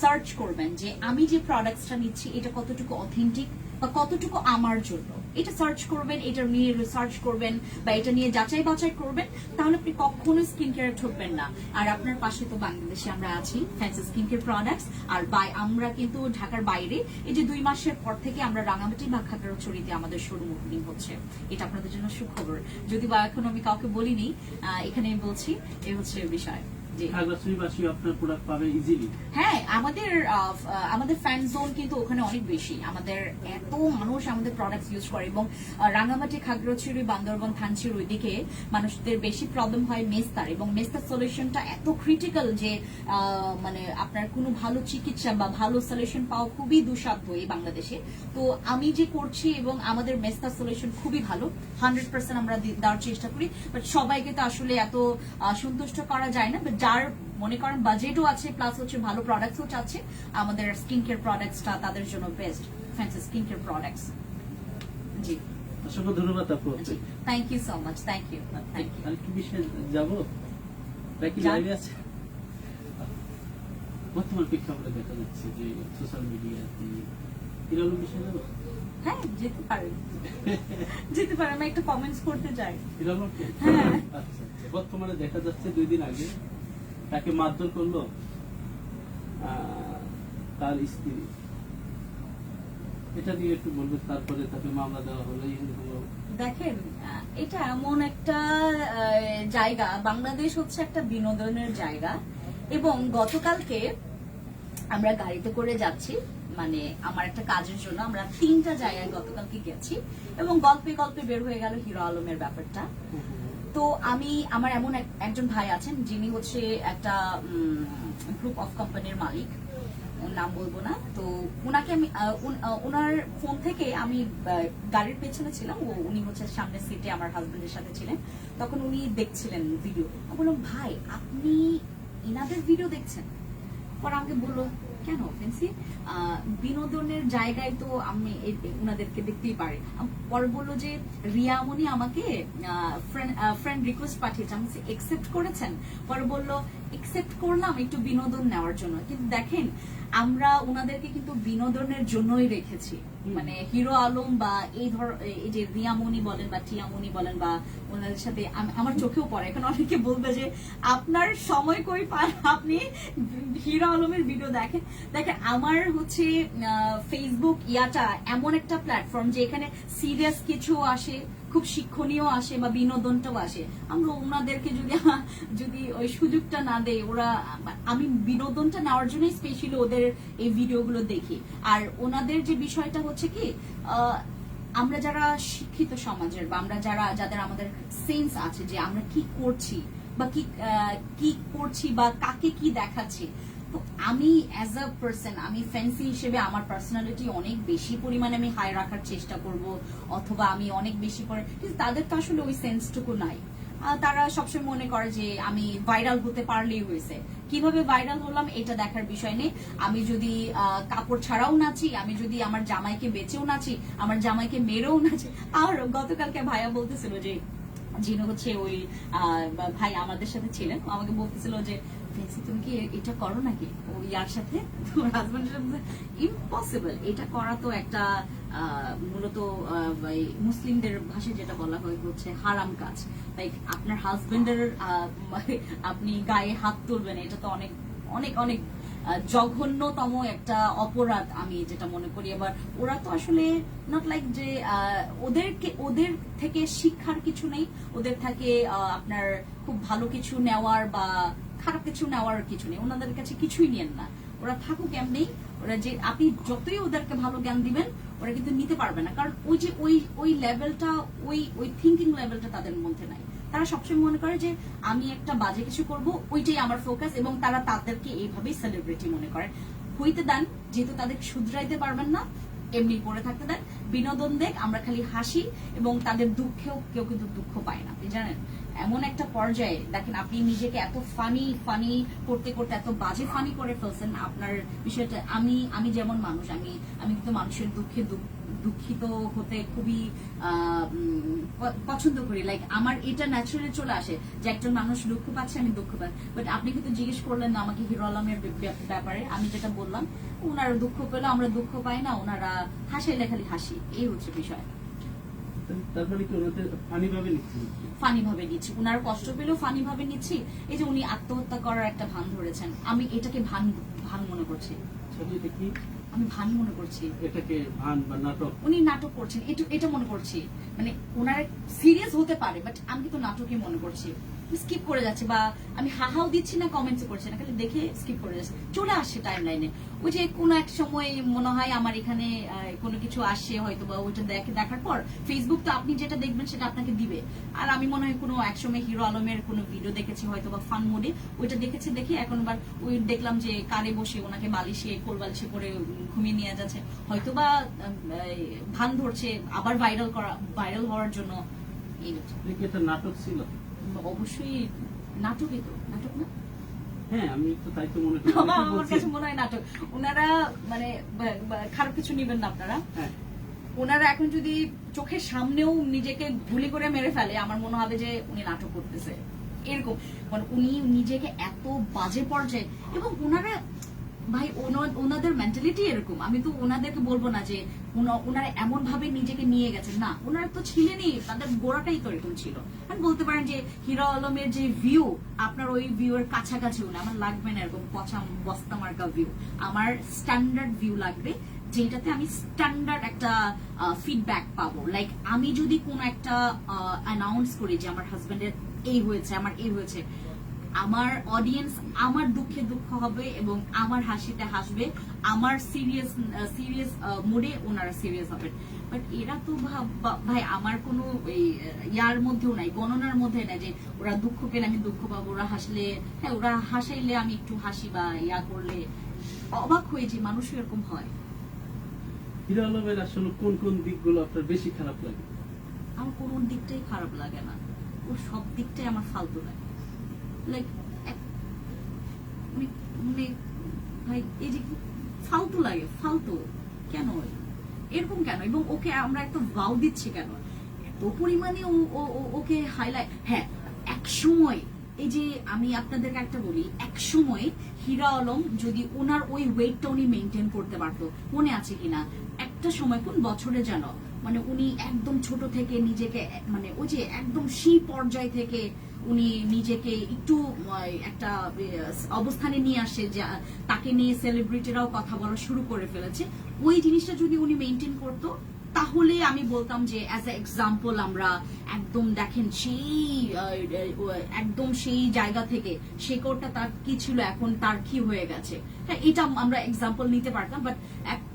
সার্চ করবেন যে আমি যে প্রোডাক্টসটা নিচ্ছি এটা কতটুকু অথেন্টিক বা কতটুকু আমার জন্য, এটা সার্চ করবেন, এটা নিয়ে রিসার্চ করবেন বা এটা নিয়ে যাচাই বাছাই করবেন, তাহলে আপনি কখনো স্কিন কেয়ারে ঠকবেন না। আর আপনার পাশে তো বাংলাদেশে আমরা আছি, ফ্যান্সি স্কিন কেয়ার প্রোডাক্টস। আর আমরা কিন্তু ঢাকার বাইরে এই যে 2 মাসের পর থেকে আমরা রাঙামাটি বা খাগড়াছড়িতে আমাদের শোরুম ওপেনিং হচ্ছে, এটা আপনাদের জন্য সুখবর। যদি বা এখন আমি কাউকে বলিনি, এখানে আমি বলছি, এই হচ্ছে বিষয়। খাগড়াছড়িবাসী আপনার প্রোডাক্ট পাবে ইজিলি। হ্যাঁ, আমাদের ফ্যান জোন কিন্তু ওখানে অনেক বেশি, আমাদের এত মানুষ আমাদের প্রোডাক্ট ইউজ করে। এবং রাঙামাটি, খাগড়াছড়ি, বান্দরবান, থানচির ওইদিকে মানুষদের বেশি প্রবলেম হয় মেস্তার, এবং মেস্তার সলিউশনটা এত ক্রিটিক্যাল যে মানে আপনার কোনো ভালো চিকিৎসা বা ভালো সলিউশন পাওয়া খুবই দুঃসাধ্য এই বাংলাদেশে। তো আমি যে করছি এবং আমাদের মেস্তার সলিউশন খুবই ভালো, 100% আমরা দেওয়ার চেষ্টা করি, বাট সবাইকে তো আসলে এত সন্তুষ্ট করা যায় না। যার মনে করেন বাজেটও আছে, প্লাস হচ্ছে ভালো প্রোডাক্টসও চাচ্ছে, আমাদের স্কিন কেয়ার প্রোডাক্টসটা তাদের জন্য best, fancy skin care products. জি, অসংখ্য ধন্যবাদ আপু। Thank you so much, thank you. আর কি বিষয়ে যাবো নাকি লাইভে আছে? বর্তমান প্রেক্ষাপটে দেখা যাচ্ছে যে সোশ্যাল মিডিয়াতে এরকম বিষয় যাবো। হ্যাঁ, যেতে পারে, যেতে পারে, আমি একটা কমেন্টস করতে চাই। এরকম হ্যাঁ। আচ্ছা, বর্তমানে দেখা যাচ্ছে 2 দিন আগে তাকে মারধর করলো তার স্ত্রী, এটা নিয়ে একটু বলবেন। তারপরে তাকে মামলা দেওয়া হলো, দেখেন এটা এমন একটা জায়গা, বাংলাদেশ হচ্ছে একটা বিনোদনের জায়গা। এবং গতকালকে আমরা গাড়িতে করে যাচ্ছি, মানে আমার একটা কাজের জন্য আমরা 3টা জায়গায় গতকালকে গেছি, এবং গল্পে গল্পে বের হয়ে গেল হিরো আলমের ব্যাপারটা। তো আমার এমন একজন ভাই আছেন যিনি হচ্ছে একটা গ্রুপ অফ কোম্পানির মালিক, নাম বলবো না। তো উনাকে আমি ওনার ফোন থেকে আমি গাড়ির পেছনে ছিলাম, উনি হচ্ছে সামনের সিটে আমার হাজবেন্ডের সাথে ছিলেন, তখন উনি দেখছিলেন ভিডিও। আমি বললাম ভাই আপনি ইনাদের ভিডিও দেখছেন? পরে আমাকে বললো কেন ফেন্সি, বিনোদনের জায়গায় তো আমি উনাদেরকে দেখতেই পারি। পরে বললো যে রিয়ামনি আমাকে ফ্রেন্ড রিকোয়েস্ট পাঠিয়েছে, আমি একসেপ্ট করেছেন? পরে বললো একসেপ্ট করলাম একটু বিনোদন নেওয়ার জন্য। কিন্তু দেখেন আমরা উনাদেরকে কিন্তু বিনোদনের জন্যই রেখেছি, মানে হিরো আলম বা এই যে রিয়ামনি বলেন বা টিয়ামনি বলেন বা ওনাদের সাথে আমার চোখেও পড়ে। এখন অনেকে বলবে যে আপনার সময় কই পান, আপনি হিরো আলমের ভিডিও দেখেন। আমার হচ্ছে ফেসবুক ইয়াটা এমন একটা প্ল্যাটফর্ম যে এখানে সিরিয়াস কিছু আসে, খুব শিক্ষণীয় আসে বা বিনোদনটাও আসে। আমরা ওনাদেরকে যদি ওই সুযোগটা না দেই, আমি বিনোদনটা নেওয়ার জন্য স্পেশালি ওদের এই ভিডিওগুলো দেখি। আর ওনাদের যে বিষয়টা হচ্ছে কি, আমরা যারা শিক্ষিত সমাজের বা আমরা যাদের আমাদের সেন্স আছে যে আমরা কি করছি বা কি করছি বা কাকে কি দেখাচ্ছি, তো আমি অ্যাজ আ পার্সন, আমি ফ্যান্সি হিসেবে আমার পার্সোনালিটি অনেক বেশি পরিমাণে আমি হাই রাখার চেষ্টা করব, অথবা আমি অনেক বেশি করে, কিন্তু তাদের তো আসলে ওই সেন্সটুকু নাই। তারা সবসময় মনে করে যে আমি ভাইরাল হতে পারলেই হয়েছে। কিভাবে ভাইরাল হলাম এটা দেখার বিষয় নেই। আমি যদি কাপড় ছাড়াও নাচি, আমি যদি আমার জামাইকে বেচেও নাচি, আমার জামাইকে মেরেও নাচি। আর গতকালকে ভাইয়া বলতেছিল যে যিনি হচ্ছে ওই ভাই আমাদের সাথে ছিলেন, আমাকে বলতেছিল যে তুমি কি এটা করো নাকি ওই ইয়ার সাথে, তোমার হাজবেন্ডের সাথে? ইম্পসিবল, এটা করা তো একটা মূলত মুসলিমদের ভাষায় যেটা বলা হয় হচ্ছে হারাম কাজ। লাইক আপনার হাজবেন্ডের আপনি গায়ে হাত তুলবেন, এটা তো অনেক অনেক অনেক জঘন্যতম একটা অপরাধ আমি যেটা মনে করি। আবার ওরা তো আসলে নট লাইক যে ওদের থেকে শিক্ষার কিছু নেই, ওদের থেকে আপনার খুব ভালো কিছু নেওয়ার বা খারাপ কিছু নেওয়ার কিছু নেই, ওনাদের কাছে কিছুই নেন না। ওরা থাকুক এমনি, ওরা যে আপনি যতই ওদেরকে ভালো জ্ঞান দিবেন ওরা কিন্তু নিতে পারবে না, কারণ ওই যে ওই লেভেলটা, ওই থিঙ্কিং লেভেলটা তাদের মধ্যে নাই। তারা সবসময় মনে করে যে আমি একটা বাজে কিছু করব, ওইটাই আমার ফোকাস, এবং তারা তাদেরকে এইভাবেই সেলিব্রিটি মনে করে। হইতে দেন, যেহেতু তাদের শুধরাইতে পারবেন না, এমনি পড়ে থাকতে দেন, বিনোদন দেখ, আমরা খালি হাসি, এবং তাদের দুঃখেও কেউ কিন্তু দুঃখ পায় না, আপনি জানেন। এমন একটা পর্যায়ে দেখেন, আপনি নিজেকে এত ফানি ফানি করতে করতে এত বাজে ফানি করে ফেলছেন। আপনার বিষয়টা, আমি যেমন মানুষ, আমি কিন্তু মানুষের দুঃখে দুঃখিত হতে খুবই পছন্দ করি। লাইক আমার এটা ন্যাচারালি চলে আসে যে একজন মানুষ দুঃখ পাচ্ছে, আমি দুঃখ পাই। বাট আপনি কিন্তু জিজ্ঞেস করলেন না আমাকে হিরো আলমের ব্যাপারে। আমি যেটা বললাম, ওনারা দুঃখ পেলে আমরা দুঃখ পাই না, ওনারা হাসাইলে খালি হাসি, এই হচ্ছে বিষয়। তারপরে কি ওনাদের ফানি ভাবে নিচ্ছি? ফানি ভাবে নিচ্ছি, উনার কষ্ট পেলেও ফানি ভাবে নিচ্ছি। এই যে উনি আত্মহত্যা করার একটা ভান ধরেছেন, আমি এটাকে ভান মনে করছি। এটা কি? আমি ভান মনে করছি এটাকে ভান বা নাটক। উনি নাটক করছেন, এটা মনে করছি। মানে ওনারা সিরিয়াস হতে পারে, বাট আমি কিন্তু নাটকই মনে করছি। স্কিপ করে যাচ্ছে, বা আমি হাহাও দিচ্ছি না, কমেন্টস করছি না, খালি দেখে স্কিপ করে যাচ্ছে, চলে আসছে টাইম লাইনে। ওই যে কোনো এক সময় মনে হয় আমার এখানে কোনো কিছু আসে হয়তো, বা ওইটা দেখার পর ফেসবুক তো আপনি যেটা দেখবেন সেটা আপনাকে দিবে। আর আমি মনে হয় কোনো এক সময় হিরো আলমের কোনো ভিডিও দেখেছি হয়তো, বা ফান মোডে ওইটা দেখে এখন আবার ওই দেখলাম যে কারে বসে ওনাকে বালিশে কোল বালিশে করে ঘুমিয়ে নিয়ে যাচ্ছে, হয়তো বা ভান ধরছে আবার ভাইরাল হওয়ার জন্য। এই এটা নাটক ছিল, অবশ্যই নাটকই তো, নাটক না? হ্যাঁ, আমি তো তাই তো মনে করি। আমার কাছে মনে হয় নাটক। ওনারা মানে খারাপ কিছু নিবেন না আপনারা। ওনারা এখন যদি চোখের সামনেও নিজেকে গুলি করে মেরে ফেলে, আমার মনে হবে যে উনি নাটক করতেছে, এরকম। মানে উনি নিজেকে এত বাজে পর্যায়ে, এবং ওনারা ভাই ওনাদের মেন্টালিটি এরকম। আমি তো ওনাদেরকে বলবো না যে ওনারা এমন ভাবে নিজেকে নিয়ে গেছেন, না, ওনারা তো ছিলেনই, তাদের গোড়াটাই তো এরকম ছিল। আমি বলতে পারেন যে হিরো আলমের যে ভিউ, আপনার ওই ভিউ এর কাছাকাছি হলে আমার লাগবে না এরকম পচা বস্তা মার্কা ভিউ। আমার স্ট্যান্ডার্ড ভিউ লাগবে, যেটাতে আমি স্ট্যান্ডার্ড একটা ফিডব্যাক পাবো। লাইক আমি যদি কোনো একটা অ্যানাউন্স করি যে আমার হাজবেন্ডের এই হয়েছে, আমার এই হয়েছে, আমার অডিয়েন্স আমার দুঃখে দুঃখ হবে এবং আমার হাসিতে হাসবে, আমার সিরিয়াস মুডে ওনারা সিরিয়াস হবেন। বাট এরা তো ভাই আমার কোনো ইয়ার মধ্যেও নাই, গণনার মধ্যে নাই যে ওরা দুঃখ পেলে আমি দুঃখ পাবো, ওরা হাসলে, হ্যাঁ ওরা হাসাইলে আমি একটু হাসি, বা ইয়া করলে অবাক হয়ে যে মানুষ এরকম হয়। হিরো আলমের আসলে কোন কোন দিকগুলো আপনার বেশি খারাপ লাগে? আমার কোন দিকটাই খারাপ লাগে না, ওর সব দিকটাই আমার ফালতু লাগে। লাইক মানে ভাই এই যে ফালতু লাগে, ফালতু কেন, এরকম কেন? এবং ওকে আমরা একটা ভাও দিচ্ছি কেন এত পরিমাণে? ওকে হাইলাইট, হ্যাঁ এক সময়, এই যে আমি আপনাদেরকে একটা বলি, এক সময় হিরো আলম যদি ওনার ওই ওয়েটটা উনি মেনটেন করতে পারতো, মনে আছে কিনা একটা সময়, কোন বছরে যেন, মানে উনি একদম ছোট থেকে নিজেকে, মানে ওই যে একদম সেই পর্যায় থেকে উনি নিজেকে একটু একটা অবস্থানে নিয়ে আসে, যে তাকে নিয়ে সেলিব্রিটিরাও কথা বলা শুরু করে ফেলেছে। ওই জিনিসটা যদি উনি মেনটেন করতো, তাহলে আমি বলতাম যে অ্যাজ এ এক্সাম্পল আমরা একদম দেখেন সেই একদম সেই জায়গা থেকে শেকড়টা তার কি ছিল, এখন তার কি হয়ে গেছে, হ্যাঁ এটা আমরা এক্সাম্পল নিতে পারতাম। বাট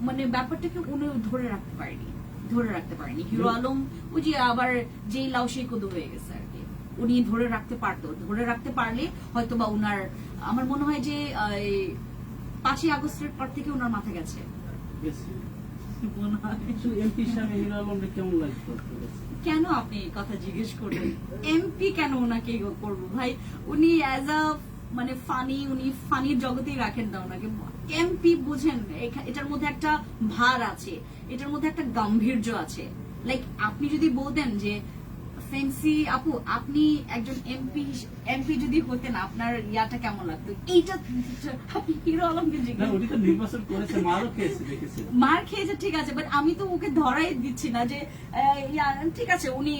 মানে ব্যাপারটাকে উনি ধরে রাখতে পারেনি। হিরো আলম ওই যে আবার যেই লাউ সেই কদু হয়ে গেছে আর কি। উনি ধরে রাখতে পারলে হয়তো বা উনার, আমার মনে হয় যে 5ই আগস্টের পর থেকে উনার মাথা গেছে। কেন আপনি এই কথা জিজ্ঞেস করবেন? এমপি কেন ওনাকে করবো ভাই? উনি অ্যাজ আ মানে উনি ফানির জগতেই রাখেন না ওনাকে। এমপি বুঝেন, এটার মধ্যে একটা ভার আছে, এটার মধ্যে একটা গাম্ভীর্য আছে। লাইক আপনি যদি বলতেন যে ফেন্সি আপু আপনি একজন এমপি যদি হতেন, আপনার ইয়াটা কেমন লাগতো, এইটা আপনি হিরো আলমকে মার খেয়েছে, ঠিক আছে, বাট আমি তো ওকে ধরাই দিচ্ছি না যে ঠিক আছে উনি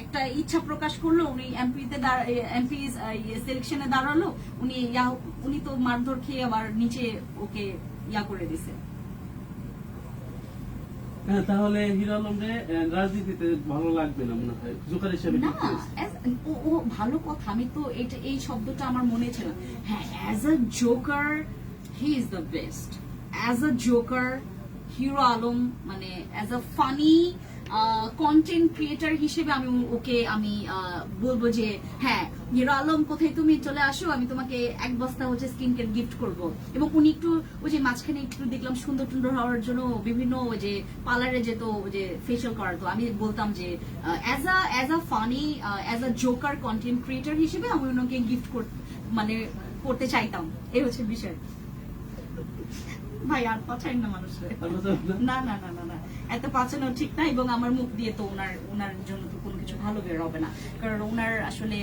একটা ইচ্ছা প্রকাশ করলো, উনি এমপি সিলেকশনে দাঁড়ালো, উনি তো মারধর খেয়ে আবার নিচে ওকে ইয়া করে দিছে। হ্যাঁ, তাহলে হিরো আলমরে রাজনীতিতে ভালো লাগবে না মনে হয়, জোকার হিসেবে না। ও ভালো কথা, আমি তো এই শব্দটা আমার মনে ছিল। হ্যাঁ, as a joker he is the best. As a joker Hero Alom, মানে as a funny content creator হিসেবে আমি ওকে আমি বলবো যে হ্যাঁ হিরো আলম কোথায় তুমি চলে আসো, আমি তোমাকে এক বস্তা হচ্ছে স্কিন কেয়ার গিফট করবো। এবং উনি একটু ওই যে মাঝখানে একটু দেখলাম সুন্দর টুন্দর হওয়ার জন্য বিভিন্ন ওই যে পার্লারে যেত ওই যে ফেশিয়াল করার, তো আমি বলতাম যে as a funny as a Joker content creator হিসেবে আমি ওনাকে গিফট মানে করতে চাইতাম। এই হচ্ছে বিষয়। ভাই আর পাচাই না মানুষের, না না না না না, এত পাচানো ঠিক না। এবং আমার মুখ দিয়ে তো ওনার জন্য তো কোনো কিছু ভালো বের হবে না, কারণ ওনার আসলে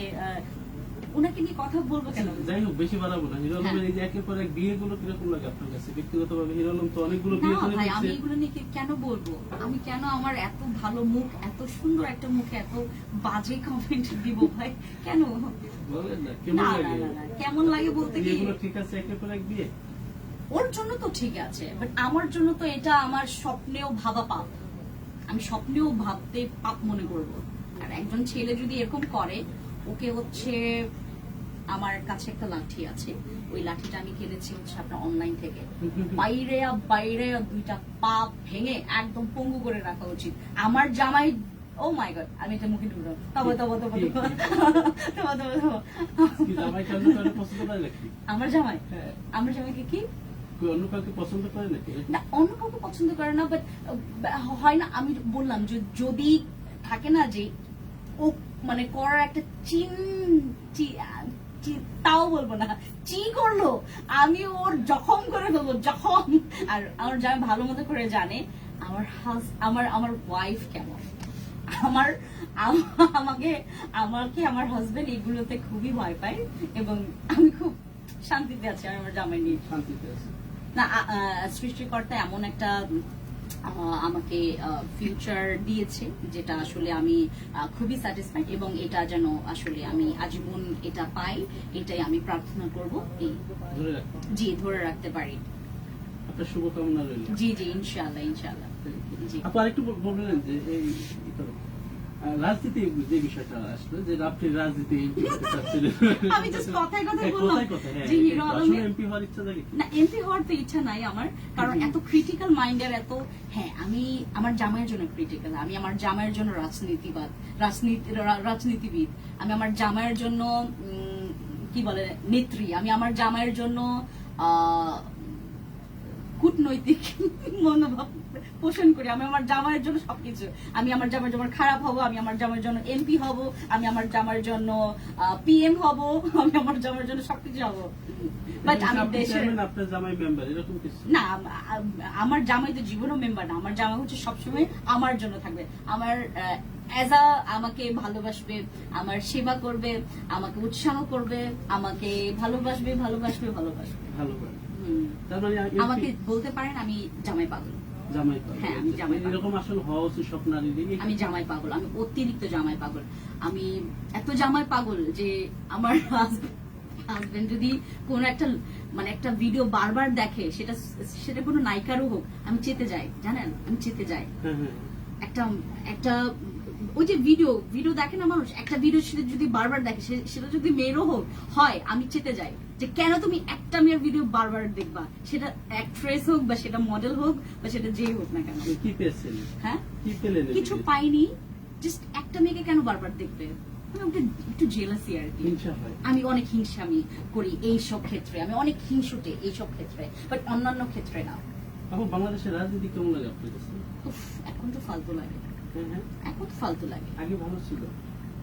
ওনাকে নিয়ে কথা বলবো কেন। যাই হোক, বেশি বাড়াবো না। হিরো আলমের এই যে একের পর এক বিয়েগুলো কিরকম লাগে আপনার কাছে ব্যক্তিগতভাবে? হিরো আলম তো অনেকগুলো বিয়ে করে ভাই, আমি ফেলছে। এগুলো নিয়ে কেন বলবো? আমি কেন আমার এত ভালো মুখ, এত সুন্দর একটা মুখে এত বাজে কমেন্ট দিব ভাই? কেন বলেন না, না কেমন না লাগে? না না, কেমন লাগে বলতে কি, বিয়েগুলো ঠিক আছে একের পর এক বিয়ে? ওর জন্য তো ঠিক আছে, বাট আমার জন্য তো এটা আমার স্বপ্নেও ভাবা পাপ। আমি স্বপ্নেও ভাবতে পাপ মনে করব। আর একজন ছেলে যদি এরকম করে, ওকে হচ্ছে আমার কাছে একটা লাঠি আছে, ওই লাঠিটা আমি কিনেছি হচ্ছে আপনার অনলাইন থেকে। বাইরে দুইটা পা ভেঙে একদম পঙ্গু করে রাখা উচিত। আমার জামাই, ও মাই গড, আমি এটা মুখে ঢুকলাম। তবে কি জামাই কেন করে পছন্দ করে নাকি? আমার জামাই, হ্যাঁ। আমার জামাইকে কি কেউ অন্য কাউকে পছন্দ করে নাকি? না, অন্য কাউকে পছন্দ করে না, বাট হয় না, আমি বললাম যে যদি থাকে না যে ও মানে করার একটা তাও বলবো না, চি করলো, আমি ওর জখম করে ফেলবো, জখম। আর আমার জামাই ভালো মতো করে জানে আমার ওয়াইফ কেমন, আমাকে আমার হাজবেন্ড এগুলোতে খুবই ভয় পায়, এবং আমি খুব শান্তিতে আছি আমার জামাই নিয়ে। শান্তিতে আছে না, সৃষ্টিকর্তা এমন একটা আমাকে ফিউচার দিয়েছে যেটা আসলে আমি খুবই স্যাটিসফাইড, এবং এটা যেন আসলে আমি আজীবন এটা পাই, এটাই আমি প্রার্থনা করব। এই ধরে রাখতে। জি, ধরে রাখতে পারি। আপনার শুভকামনা রইল। জি জি, ইনশাআল্লাহ ইনশাআল্লাহ। জি, আপু আরেকটু বললেন যে এই রাজনীতি যে বিষয়টা আসলো, যে আপনি রাজনীতি এমপি হতে চাচ্ছিলেন। আমি জাস্ট কথায় কথায় হ্যাঁ, বললাম কথায় কথায়, হ্যাঁ। যে হিরো আসলে আলমের এমপি হওয়ার ইচ্ছা থাকে কি? না, এমপি হওয়ার তো ইচ্ছা নাই আমার, কারণ এত ক্রিটিক্যাল মাইন্ডের এত, হ্যাঁ আমি আমার জামাইয়ের জন্য ক্রিটিক্যাল, আমি আমার জামাইয়ের জন্য রাজনীতিবিদ, আমি আমার জামাইয়ের জন্য কি বলে নেত্রী, আমি আমার জামাইয়ের জন্য কূটনৈতিক মনোভাব পোষণ করি, আমি আমার জামাইয়ের জন্য সবকিছু। আমি আমার জামাইয়ের জন্য খারাপ হব, আমি আমার জামাইয়ের জন্য এমপি হব, আমি আমার জামাইয়ের জন্য পিএম হব, আমি আমার জামাইয়ের জন্য সবকিছু হব। বাট আমি আপনি দেশের চেয়ারম্যান, আপনার জামাই মেম্বার, এরকম কিছু? না, আমার জামাই তো জীবনও মেম্বার না, আমার জামাই হচ্ছে সবসময় আমার জন্য থাকবে, আমার আমাকে ভালোবাসবে, আমার সেবা করবে, আমাকে উৎসাহ করবে, আমাকে ভালোবাসবে। তার মানে আমাকে বলতে পারেন আমি জামাই পাগল। জামাই পাগল। হ্যাঁ, আমি জামাই পাগল। এরকম আসলে হওয়া উচিত সব নারীরই। আমি জামাই পাগল, আমি অতিরিক্ত জামাই পাগল। আমি এত জামাই পাগল যে আমার হাজবেন্ড যদি কোন একটা ভিডিও বারবার দেখে, সেটা কোনো নায়িকারও হোক, আমি চেতে যাই, জানেন, আমি চেতে যাই। হ্যাঁ, হ্যাঁ। একটা ওই যে ভিডিও দেখে না মানুষ, একটা ভিডিও সেটা যদি বারবার দেখে, সেটা যদি মেয়েরও হয়, আমি চেতে যাই যে কেন তুমি একটা মেয়ের ভিডিও বারবার দেখবা, সেটা অ্যাক্ট্রেস হোক বা সেটা মডেল হোক বা সেটা যেই হোক না কেন। কি পেয়েছেন? হ্যাঁ, কি পেলেন? কিছু পাইনি, জাস্ট একটা মেয়েকে কেন বারবার দেখবে, আমি ওটা একটু জেলাসি আর কি। হিংসা হয়। আমি অনেক হিংসা আমি করি এইসব ক্ষেত্রে, আমি অনেক হিংসুটে এইসব ক্ষেত্রে, বাট অন্যান্য ক্ষেত্রে না। এখন বাংলাদেশের রাজনীতি কেমন লাগে আপনার কাছে? উফ, এখন তো ফালতু লাগে, হ্যাঁ, হ্যাঁ। এখন তো ফালতু লাগে। আগে ভালো ছিল?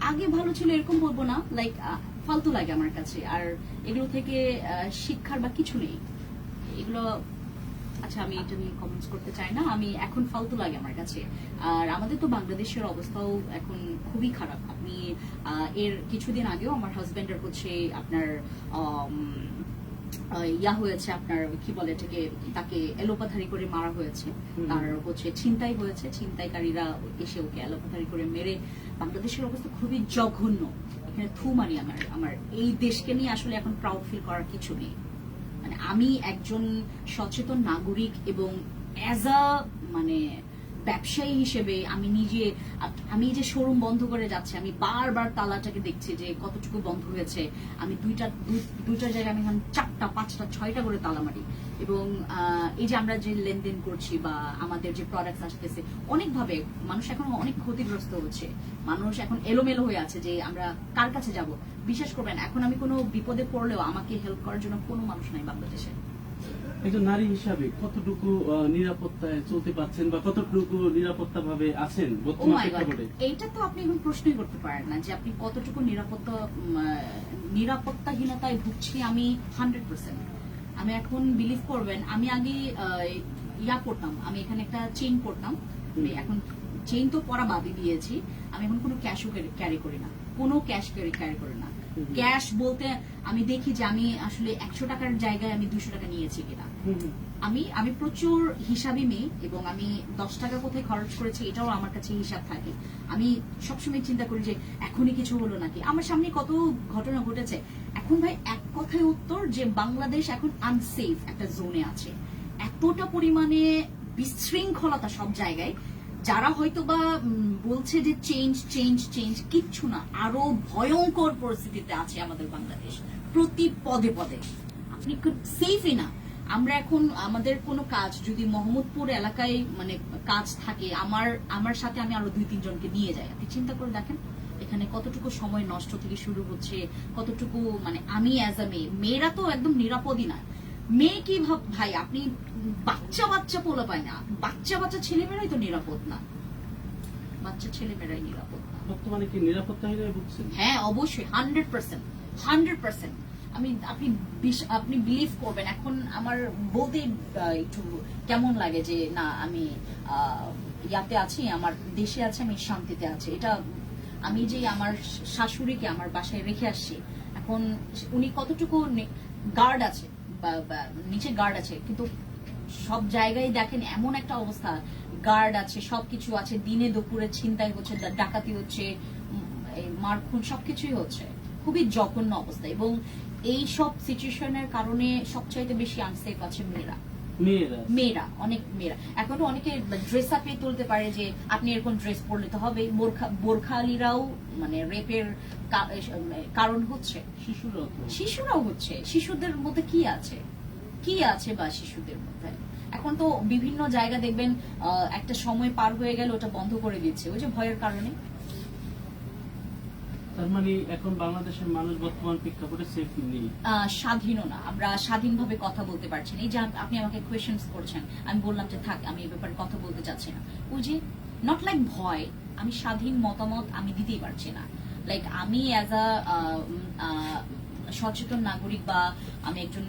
আগে ভালো ছিল এরকম বলবো না, লাইক ফালতু লাগে আমার কাছে। আর এগুলো থেকে শিক্ষার বা কিছু নেই এগুলো। আচ্ছা, আমি এটা নিয়ে কমেন্টস করতে চাই না, আমি এখন ফালতু লাগে আমার কাছে। আর আমাদের তো বাংলাদেশের অবস্থাও এখন খুবই খারাপ। আপনি এর কিছুদিন আগেও আমার হাজবেন্ডের হচ্ছে আপনার হয়েছে, আপনার কি বলে এটাকে, তাকে এলোপাথারি করে মারা হয়েছে, তার হচ্ছে ছিনতাই হয়েছে, ছিনতাইকারীরা এসে ওকে এলোপাথারি করে মেরে। বাংলাদেশের অবস্থা খুবই জঘন্য, এখানে থু মারি। আমার এই দেশকে নিয়ে আসলে এখন প্রাউড ফিল করার কিছু নেই। মানে আমি একজন সচেতন নাগরিক এবং অ্যাজ আ মানে ব্যবসায়ী হিসেবে আমি যে শোরুম বন্ধ করে যাচ্ছে, আমি বারবার তালাটাকে দেখছি যে কতটুকু বন্ধ হয়েছে। আমি দুইটা জায়গায় আমি এখন 4টা 5টা 6টা করে তালা মারি, এবং এই যে আমরা যে লেনদেন করছি বা আমাদের যে প্রোডাক্ট আসতেছে অনেকভাবে মানুষ এখন অনেক ক্ষতিগ্রস্ত হচ্ছে, মানুষ এখন এলোমেলো হয়ে আছে যে আমরা কার কাছে যাব। বিশ্বাস করবেন এখন আমি কোনো বিপদে পড়লেও আমাকে হেল্প করার জন্য কোনো মানুষ নাই বাংলাদেশে। একজন নারী হিসাবে কতটুকু নিরাপত্তায় চলতে পারছেন বা কতটুকু নিরাপত্তা ভাবে আছেন ও বর্তমান মাই গড, প্রেক্ষাপটে? এইটা তো আপনি এখন প্রশ্নই করতে পারেন না যে আপনি কতটুকু নিরাপত্তাহীনতায় ভুগছি আমি 100%। আমি এখন বিলিভ করবেন আমি আগে ইয়া পড়তাম, আমি এখানে একটা চেইন পড়তাম, আমি এখন চেইন তো পরা বাদই দিয়েছি, আমি এখন কোনো ক্যাশও ক্যারি করি না, কোনো ক্যাশ ক্যারি করি না। ক্যাশ বলতে আমি দেখি যে আমি আসলে 100 টাকার জায়গায় আমি 200 টাকা নিয়েছি কিনা। আমি প্রচুর হিসাবি মেয়ে এবং আমি 10 টাকা কোথায় খরচ করেছি এটাও আমার কাছে হিসাব থাকে। আমি সবসময় চিন্তা করি যে এখনই কিছু হলো নাকি, আমার সামনে কত ঘটনা ঘটেছে। এখন ভাই এক কথায় উত্তর যে বাংলাদেশ এখন আনসেফ একটা জোনে আছে, এতটা পরিমাণে বিশৃঙ্খলতা সব জায়গায়। যারা হয়তো বা বলছে যে চেঞ্জ চেঞ্জ চেঞ্জ, কিচ্ছু না, আরো ভয়ঙ্কর পরিস্থিতিতে আছে আমাদের বাংলাদেশ, প্রতি পদে পদে আপনি সেফই না। আমরা এখন আমাদের কোনো কাজ যদি মোহাম্মদপুর এলাকায় মানে কাজ থাকে, আমার সাথে আমি আরো 2-3 জনকে নিয়ে যাই। আপনি চিন্তা করে দেখেন এখানে কতটুকু সময় নষ্ট থেকে শুরু হচ্ছে, কতটুকু মানে আমি অ্যাজ আ মেয়েরা তো একদম নিরাপদই না। মেয়ে কি ভাই, আপনি বাচ্চা পোলা পায় না, বাচ্চা ছেলেমেয়েরাই তো নিরাপদ না, বাচ্চা ছেলেমেয়েরাই নিরাপদ না। বর্তমানে কি নিরাপত্তাহীনতায় ভুগছেন? হ্যাঁ অবশ্যই 100%। আপনি বিলিভ করবেন এখন আমার বলতে একটু কেমন লাগে যে না আমি ইয়াতে আছি, আমার দেশে আছে, আমি শান্তিতে আছি। এটা আমি যে আমার শাশুড়িকে আমার বাসায় রেখে আসছি, এখন উনি কতটুকু গার্ড আছে বা নিচে গার্ড আছে, কিন্তু সব জায়গায় দেখেন এমন একটা অবস্থা, গার্ড আছে, সবকিছু আছে, দিনে দুপুরে ছিনতাই হচ্ছে, ডাকাতি হচ্ছে, মারখুন সবকিছুই হচ্ছে, খুবই জঘন্য অবস্থা। এবং এই সব সিচুয়েশনের কারণে সবচাইতে বেশি আনসেফ আছে মেয়েরা, অনেক মেয়েরা। এখনো অনেকে ড্রেস আপে তুলতে পারে যে আপনি এরকম ড্রেস পরলে তো হবে, বোরখালিরাও মানে রেপের কারণ হচ্ছে, শিশুরাও হচ্ছে। শিশুদের মধ্যে কি আছে বা শিশুদের মধ্যে এখন তো বিভিন্ন জায়গা দেখবেন একটা সময় পার হয়ে গেল ওটা বন্ধ করে দিচ্ছে ওই যে ভয়ের কারণে। তার মানে এখন বাংলাদেশের মানুষ বর্তমান প্রেক্ষাপটে সেফ নেই, স্বাধীনও না, আমরা স্বাধীনভাবে কথা বলতে পারছি না। এই যে আপনি আমাকে কোয়েশ্চেন্স করছেন, আমি বললাম যে থাক আমি এই ব্যাপারে কথা বলতে চাচ্ছি না, ওই যে নট লাইক ভয়, আমি স্বাধীন মতামত আমি দিতেই পারছি না। লাইক আমি অ্যাজ আ সচেতন নাগরিক বা আমি একজন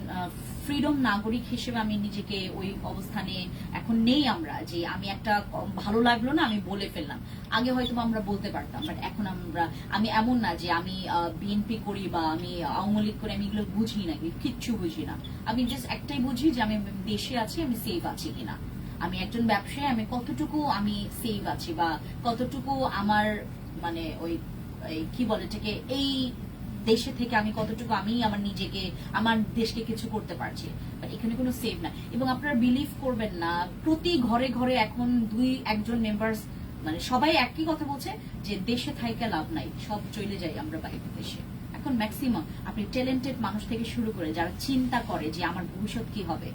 ফ্রিডম নাগরিক হিসেবে আমি নিজেকে ওই অবস্থানে এখন নেই। আমরা যে আমি একটা ভালো লাগলো না আমি বলে ফেললাম, আগে হয়তো আমরা বলতে পারতাম, বাট এখন আমি এমন না যে আমি বিএনপি করি বা আমি আওয়ামী লীগ করি, আমি এগুলো বুঝি না, কিচ্ছু বুঝি না। আমি জাস্ট একটাই বুঝি যে আমি দেশে আছি, আমি সেফ আছি কিনা, আমি একজন ব্যবসায়ী, আমি কতটুকু আমি সেফ আছি বা কতটুকু আমার মানে ওই কি বলে এটাকে, এই দেশে থেকে আমি কতটুকু আমি আমার নিজেকে আমার দেশকে কিছু করতে পারছি, বাট এখানে কোনো সেভ না। এবং আপনারা বিলিভ করবেন না, প্রতি ঘরে ঘরে এখন 2-1 মেম্বার্স মানে সবাই একই কথা বলছে যে দেশে থাইকা লাভ নাই, সব চলে যাই আমরা বাইরের দেশে। এখন ম্যাক্সিমাম আপনি ট্যালেন্টেড মানুষ থেকে শুরু করে যারা চিন্তা করে যে আমার ভবিষ্যৎ কি হবে,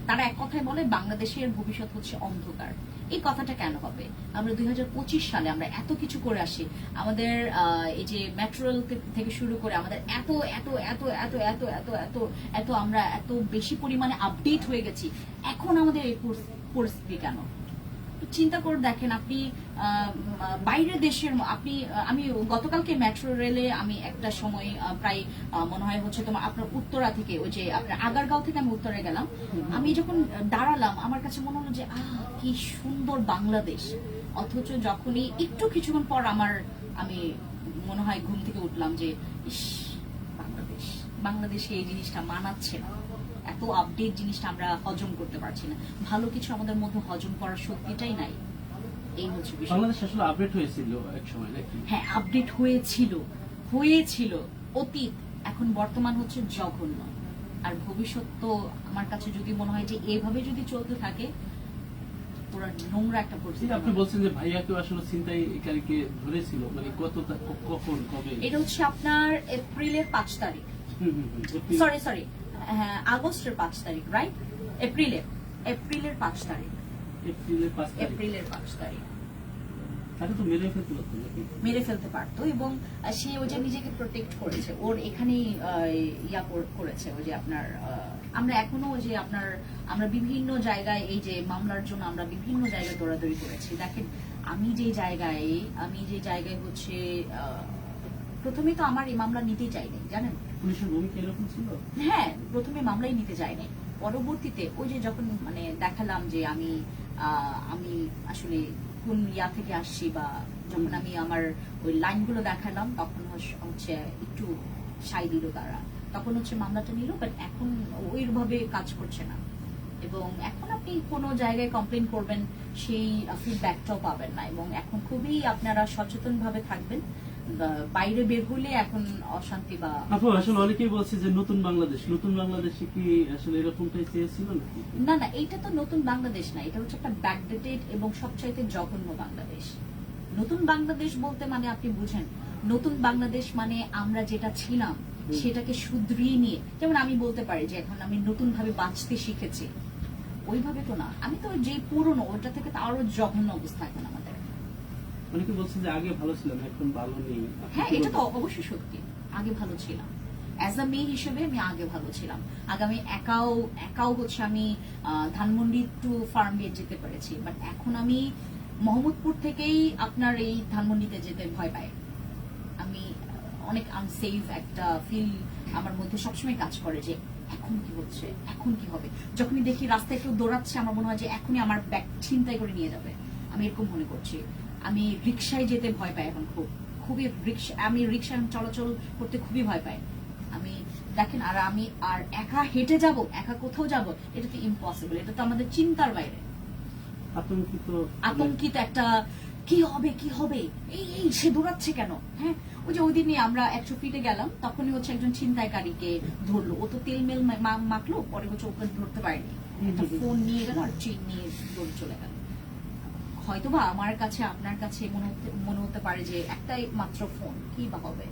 তারা এক কথায় বলে বাংলাদেশের ভবিষ্যৎ হচ্ছে অন্ধকার। এই কথাটা কেন হবে? আমরা 2025 সালে আমরা এত কিছু করে আসি, আমাদের এই যে মেট্রো রেল থেকে শুরু করে আমাদের এত এত এত এত এত এত এত এত আমরা এত বেশি পরিমাণে আপডেট হয়ে গেছি, এখন আমাদের এই পরিস্থিতি কেন? চিন্তা করে দেখেন আপনি বাইরের দেশের আমি গতকালকে মেট্রো রেলে আমি একটা সময় প্রায় মনে হয় হচ্ছে তোমার আপনার উত্তরা থেকে ওই যে আপনার আগারগাঁও থেকে আমি উত্তরে গেলাম, আমি যখন দাঁড়ালাম আমার কাছে মনে হলো যে কি সুন্দর বাংলাদেশ। অথচ যখনই একটু কিছুক্ষণ পর আমি মনে হয় ঘুম থেকে উঠলাম যে ইস বাংলাদেশে এই জিনিসটা মানাচ্ছে না, এত আপডেট জিনিসটা আমরা হজম করতে পারছি না, ভালো কিছু আমাদের মধ্যে হজম করার শক্তিটাই নাই। এই হচ্ছে বিষয়। বাংলাদেশ আসলে আপডেট হয়েছিল এক সময় নাকি? হ্যাঁ আপডেট হয়েছিল অতীত, এখন বর্তমান হচ্ছে জঘন্য। আর ভবিষ্যৎ তো আমার কাছে যদি মনে হয় যে এভাবে যদি চলতে থাকে পুরো নোংরা একটা পরিস্থিতি। আপনি বলছেন যে ভাইয়াকে আসলে ছিনতাইকারীকে ধরেছিল, মানে কখন কবে? এটা হচ্ছে আপনার এপ্রিলের 5 তারিখ, সরি হ্যাঁ, আগস্টের 5 তারিখ, রাইট? এপ্রিলের 5 তারিখ। এপ্রিলের 5 তারিখ। এপ্রিলের 5 তারিখ তাকে তো মেরে ফেলতে পারতো নাকি? মেরে ফেলতে পারতো, এবং সে ওই যে নিজেকে প্রোটেক্ট করেছে, ওর এখানেই করেছে। ওই যে আপনার আমরা এখনো ওই যে আপনার আমরা বিভিন্ন জায়গায় এই যে মামলার জন্য আমরা বিভিন্ন জায়গায় দৌড়াদৌড়ি করেছি। দেখেন, আমি যে জায়গায় হচ্ছে প্রথমে তো আমার এই মামলা নিতেই চাইনি, জানেন। পুলিশের ভূমিকা এরকম ছিল? হ্যাঁ, প্রথমে মামলাই নিতে চাইনি। পরবর্তীতে ওই যে যখন মানে দেখালাম যে আমি আসলে কোন থেকে আসছি, বা যখন আমি আমার ওই লাইনগুলো দেখালাম, তখন হচ্ছে একটু সাই দিল তারা, তখন হচ্ছে মামলাটা নিল। বাট এখন ওইভাবে কাজ করছে না, এবং এখন আপনি কোনো জায়গায় কমপ্লেন করবেন সেই ফিডব্যাকটাও পাবেন না। এবং এখন খুবই আপনারা সচেতন ভাবে থাকবেন, বাইরে বের হলে এখন অশান্তি বা আপু আসলে অনেকেই বলছে যে নতুন বাংলাদেশে কি আসলে এরকমটাই চেয়েছিল নাকি? না, এইটা তো নতুন বাংলাদেশ না, এটা হচ্ছে একটা ব্যাকডেটেড এবং সবচাইতে জঘন্য বাংলাদেশ। নতুন বাংলাদেশ বলতে মানে আপনি বুঝেন, নতুন বাংলাদেশ মানে আমরা যেটা ছিলাম সেটাকে শুধরিয়ে নিয়ে, যেমন আমি বলতে পারি যে এখন আমি নতুন ভাবে বাঁচতে শিখেছি, ওইভাবে তো না। আমি তো যে পুরনো ওটা থেকে তো আরো জঘন্য অবস্থা এখন আমাদের। অনেকে বলছে যে আগে ভালো ছিলাম, এখন ভালো নেই। হ্যাঁ, এটা তো অবশ্যই সত্যি, আগে ভালো ছিলাম। অ্যাজ আ মেয়ে হিসেবে আমি আগে ভালো ছিলাম। আগে আমি একাও হচ্ছে আমি ধানমন্ডি টু ফার্ম গেট যেতে পেরেছি, বাট এখন আমি মোহাম্মদপুর থেকেই আপনার এই ধানমন্ডিতে যেতে ভয় পাই। আমি অনেক আনসেফ একটা ফিল আমার মধ্যে সবসময় কাজ করে যে এখন কি হচ্ছে, এখন কি হবে। যখনই দেখি রাস্তায় কেউ দৌড়াচ্ছে, আমার মনে হয় যে এখনই আমার ব্যাগ ছিনতাই করে নিয়ে যাবে। আমি এরকম মনে করছি। আমি রিক্সায় যেতে ভয় পাই এখন, আমি রিক্সা চলাচল করতে খুবই ভয় পাই। আমি দেখেন, আমি একা হেঁটে যাব, একা কোথাও যাব, এটা তো ইম্পসিবল, এটা তো আমাদের চিন্তার বাইরে। আতঙ্কিত একটা কি হবে এই সে দৌড়াচ্ছে কেন। হ্যাঁ, ওই যে ওই দিনে আমরা 100 ফিটে গেলাম, তখনই হচ্ছে একজন ছিনতাইকারীকে ধরলো। ও তো তেল মেল মাখলো, পরে হচ্ছে ওকে ধরতে পারেনি, একটা ফোন নিয়ে গেল আর চেইন নিয়ে দৌড়ে চলে গেল। হয়তোবা আমার কাছে আপনার কাছে মনে হতে পারে যে একটাই মাত্র ফোন, কি বা হবে,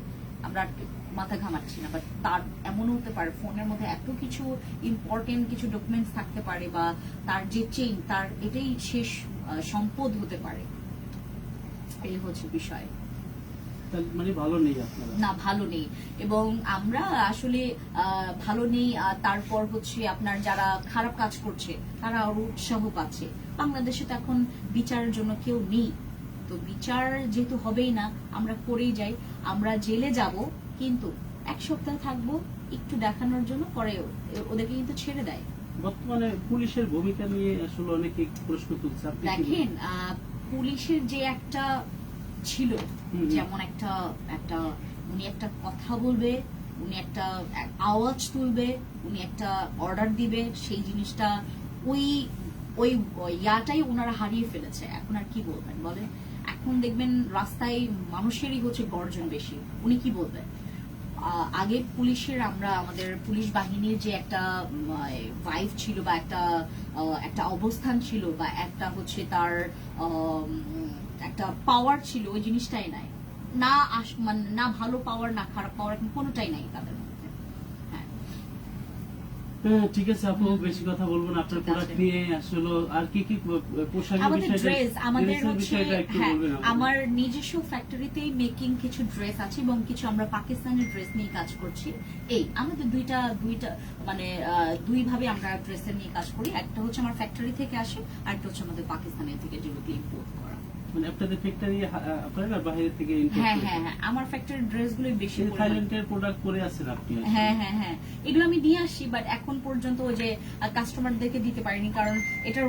আমরা মাথা ঘামাচ্ছি না, বাট তার এমনও হতে পারে ফোনের মধ্যে এত কিছু ইম্পর্টেন্ট কিছু ডকুমেন্টস থাকতে পারে, বা তার যে চেইন, তার এটাই শেষ সম্পদ হতে পারে। এই হচ্ছে বিষয়। মানে ভালো নেই আপনারা? না, ভালো নেই, এবং আমরা আসলে ভালো নেই। তারপর হচ্ছে আপনার যারা খারাপ কাজ করছে তারা আরো উৎসাহ পাচ্ছে। বাংলাদেশে তো এখন বিচারের জন্য কেউ নেই, তো বিচার যেহেতু হবেই না, আমরা করেই যাই। আমরা জেলে যাব, কিন্তু 1 সপ্তাহ থাকবো একটু দেখানোর জন্য, পরে ওদেরকে কিন্তু ছেড়ে দেয়। বর্তমানে পুলিশের ভূমিকা নিয়ে আসলে অনেকে প্রশ্ন তুলছে। দেখেন, পুলিশের যে একটা ছিল, যেমন একটা উনি একটা কথা বলবে, উনি একটা আওয়াজ তুলবে, উনি একটা অর্ডার দিবে, সেই জিনিসটা ওই ইয়াটাই ওনারা হারিয়ে ফেলেছে। এখন আর কি বলবেন বলেন? এখন দেখবেন রাস্তায় মানুষেরই হচ্ছে গর্জন বেশি, উনি কি বলবেন। আগে আমাদের পুলিশ বাহিনীর যে একটা ভাইব ছিল, বা একটা অবস্থান ছিল, বা একটা হচ্ছে তার একটা পাওয়ার ছিল, ওই জিনিসটাই নাই। না ভালো পাওয়ার, না খারাপ পাওয়ার, কোনোটাই নাই তাদের মধ্যে। হ্যাঁ, ঠিক আছে আপু, বেশি কথা বলবো না। আপনার প্রোডাক্ট নিয়ে আসলে আর কি পোশাকের বিষয়টা একটু বলবেন? আমার নিজস্ব ফ্যাক্টরিতেই মেকিং কিছু ড্রেস আছে, এবং কিছু আমরা পাকিস্তানের ড্রেস নিয়ে কাজ করছি। আমাদের দুইটা মানে দুই ভাবে আমরা ড্রেসের নিয়ে কাজ করি। একটা হচ্ছে আমার ফ্যাক্টরি থেকে আসে, আর একটা হচ্ছে আমাদের পাকিস্তানের থেকে যেগুলো ইম্পোর্ট করা। মানে আপনাদের ফ্যাক্টরি আপনারা বাইরে থেকে ইম্পোর্ট করেন? হ্যাঁ, আমার ফ্যাক্টরির ড্রেসগুলো বেশি থাইল্যান্ডের প্রোডাক্ট পরে আছেন আপনি? হ্যাঁ, এগুলো আমি নিয়ে আসি, বাট এখন পর্যন্ত ওই যে কাস্টমারদেরকে দিতে পারিনি, কারণ এটার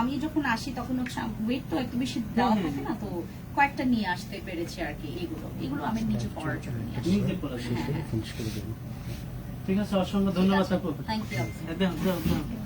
আমি যখন আসি তখন হচ্ছে ওয়েট তো একটু বেশি দেওয়া থাকে না, তো কয়েকটা নিয়ে আসতে পেরেছি আর কি। এগুলো আমি নিজে পড়ার জন্য নিয়ে আসি। ঠিক আছে, অসংখ্য ধন্যবাদ আপু। Thank you.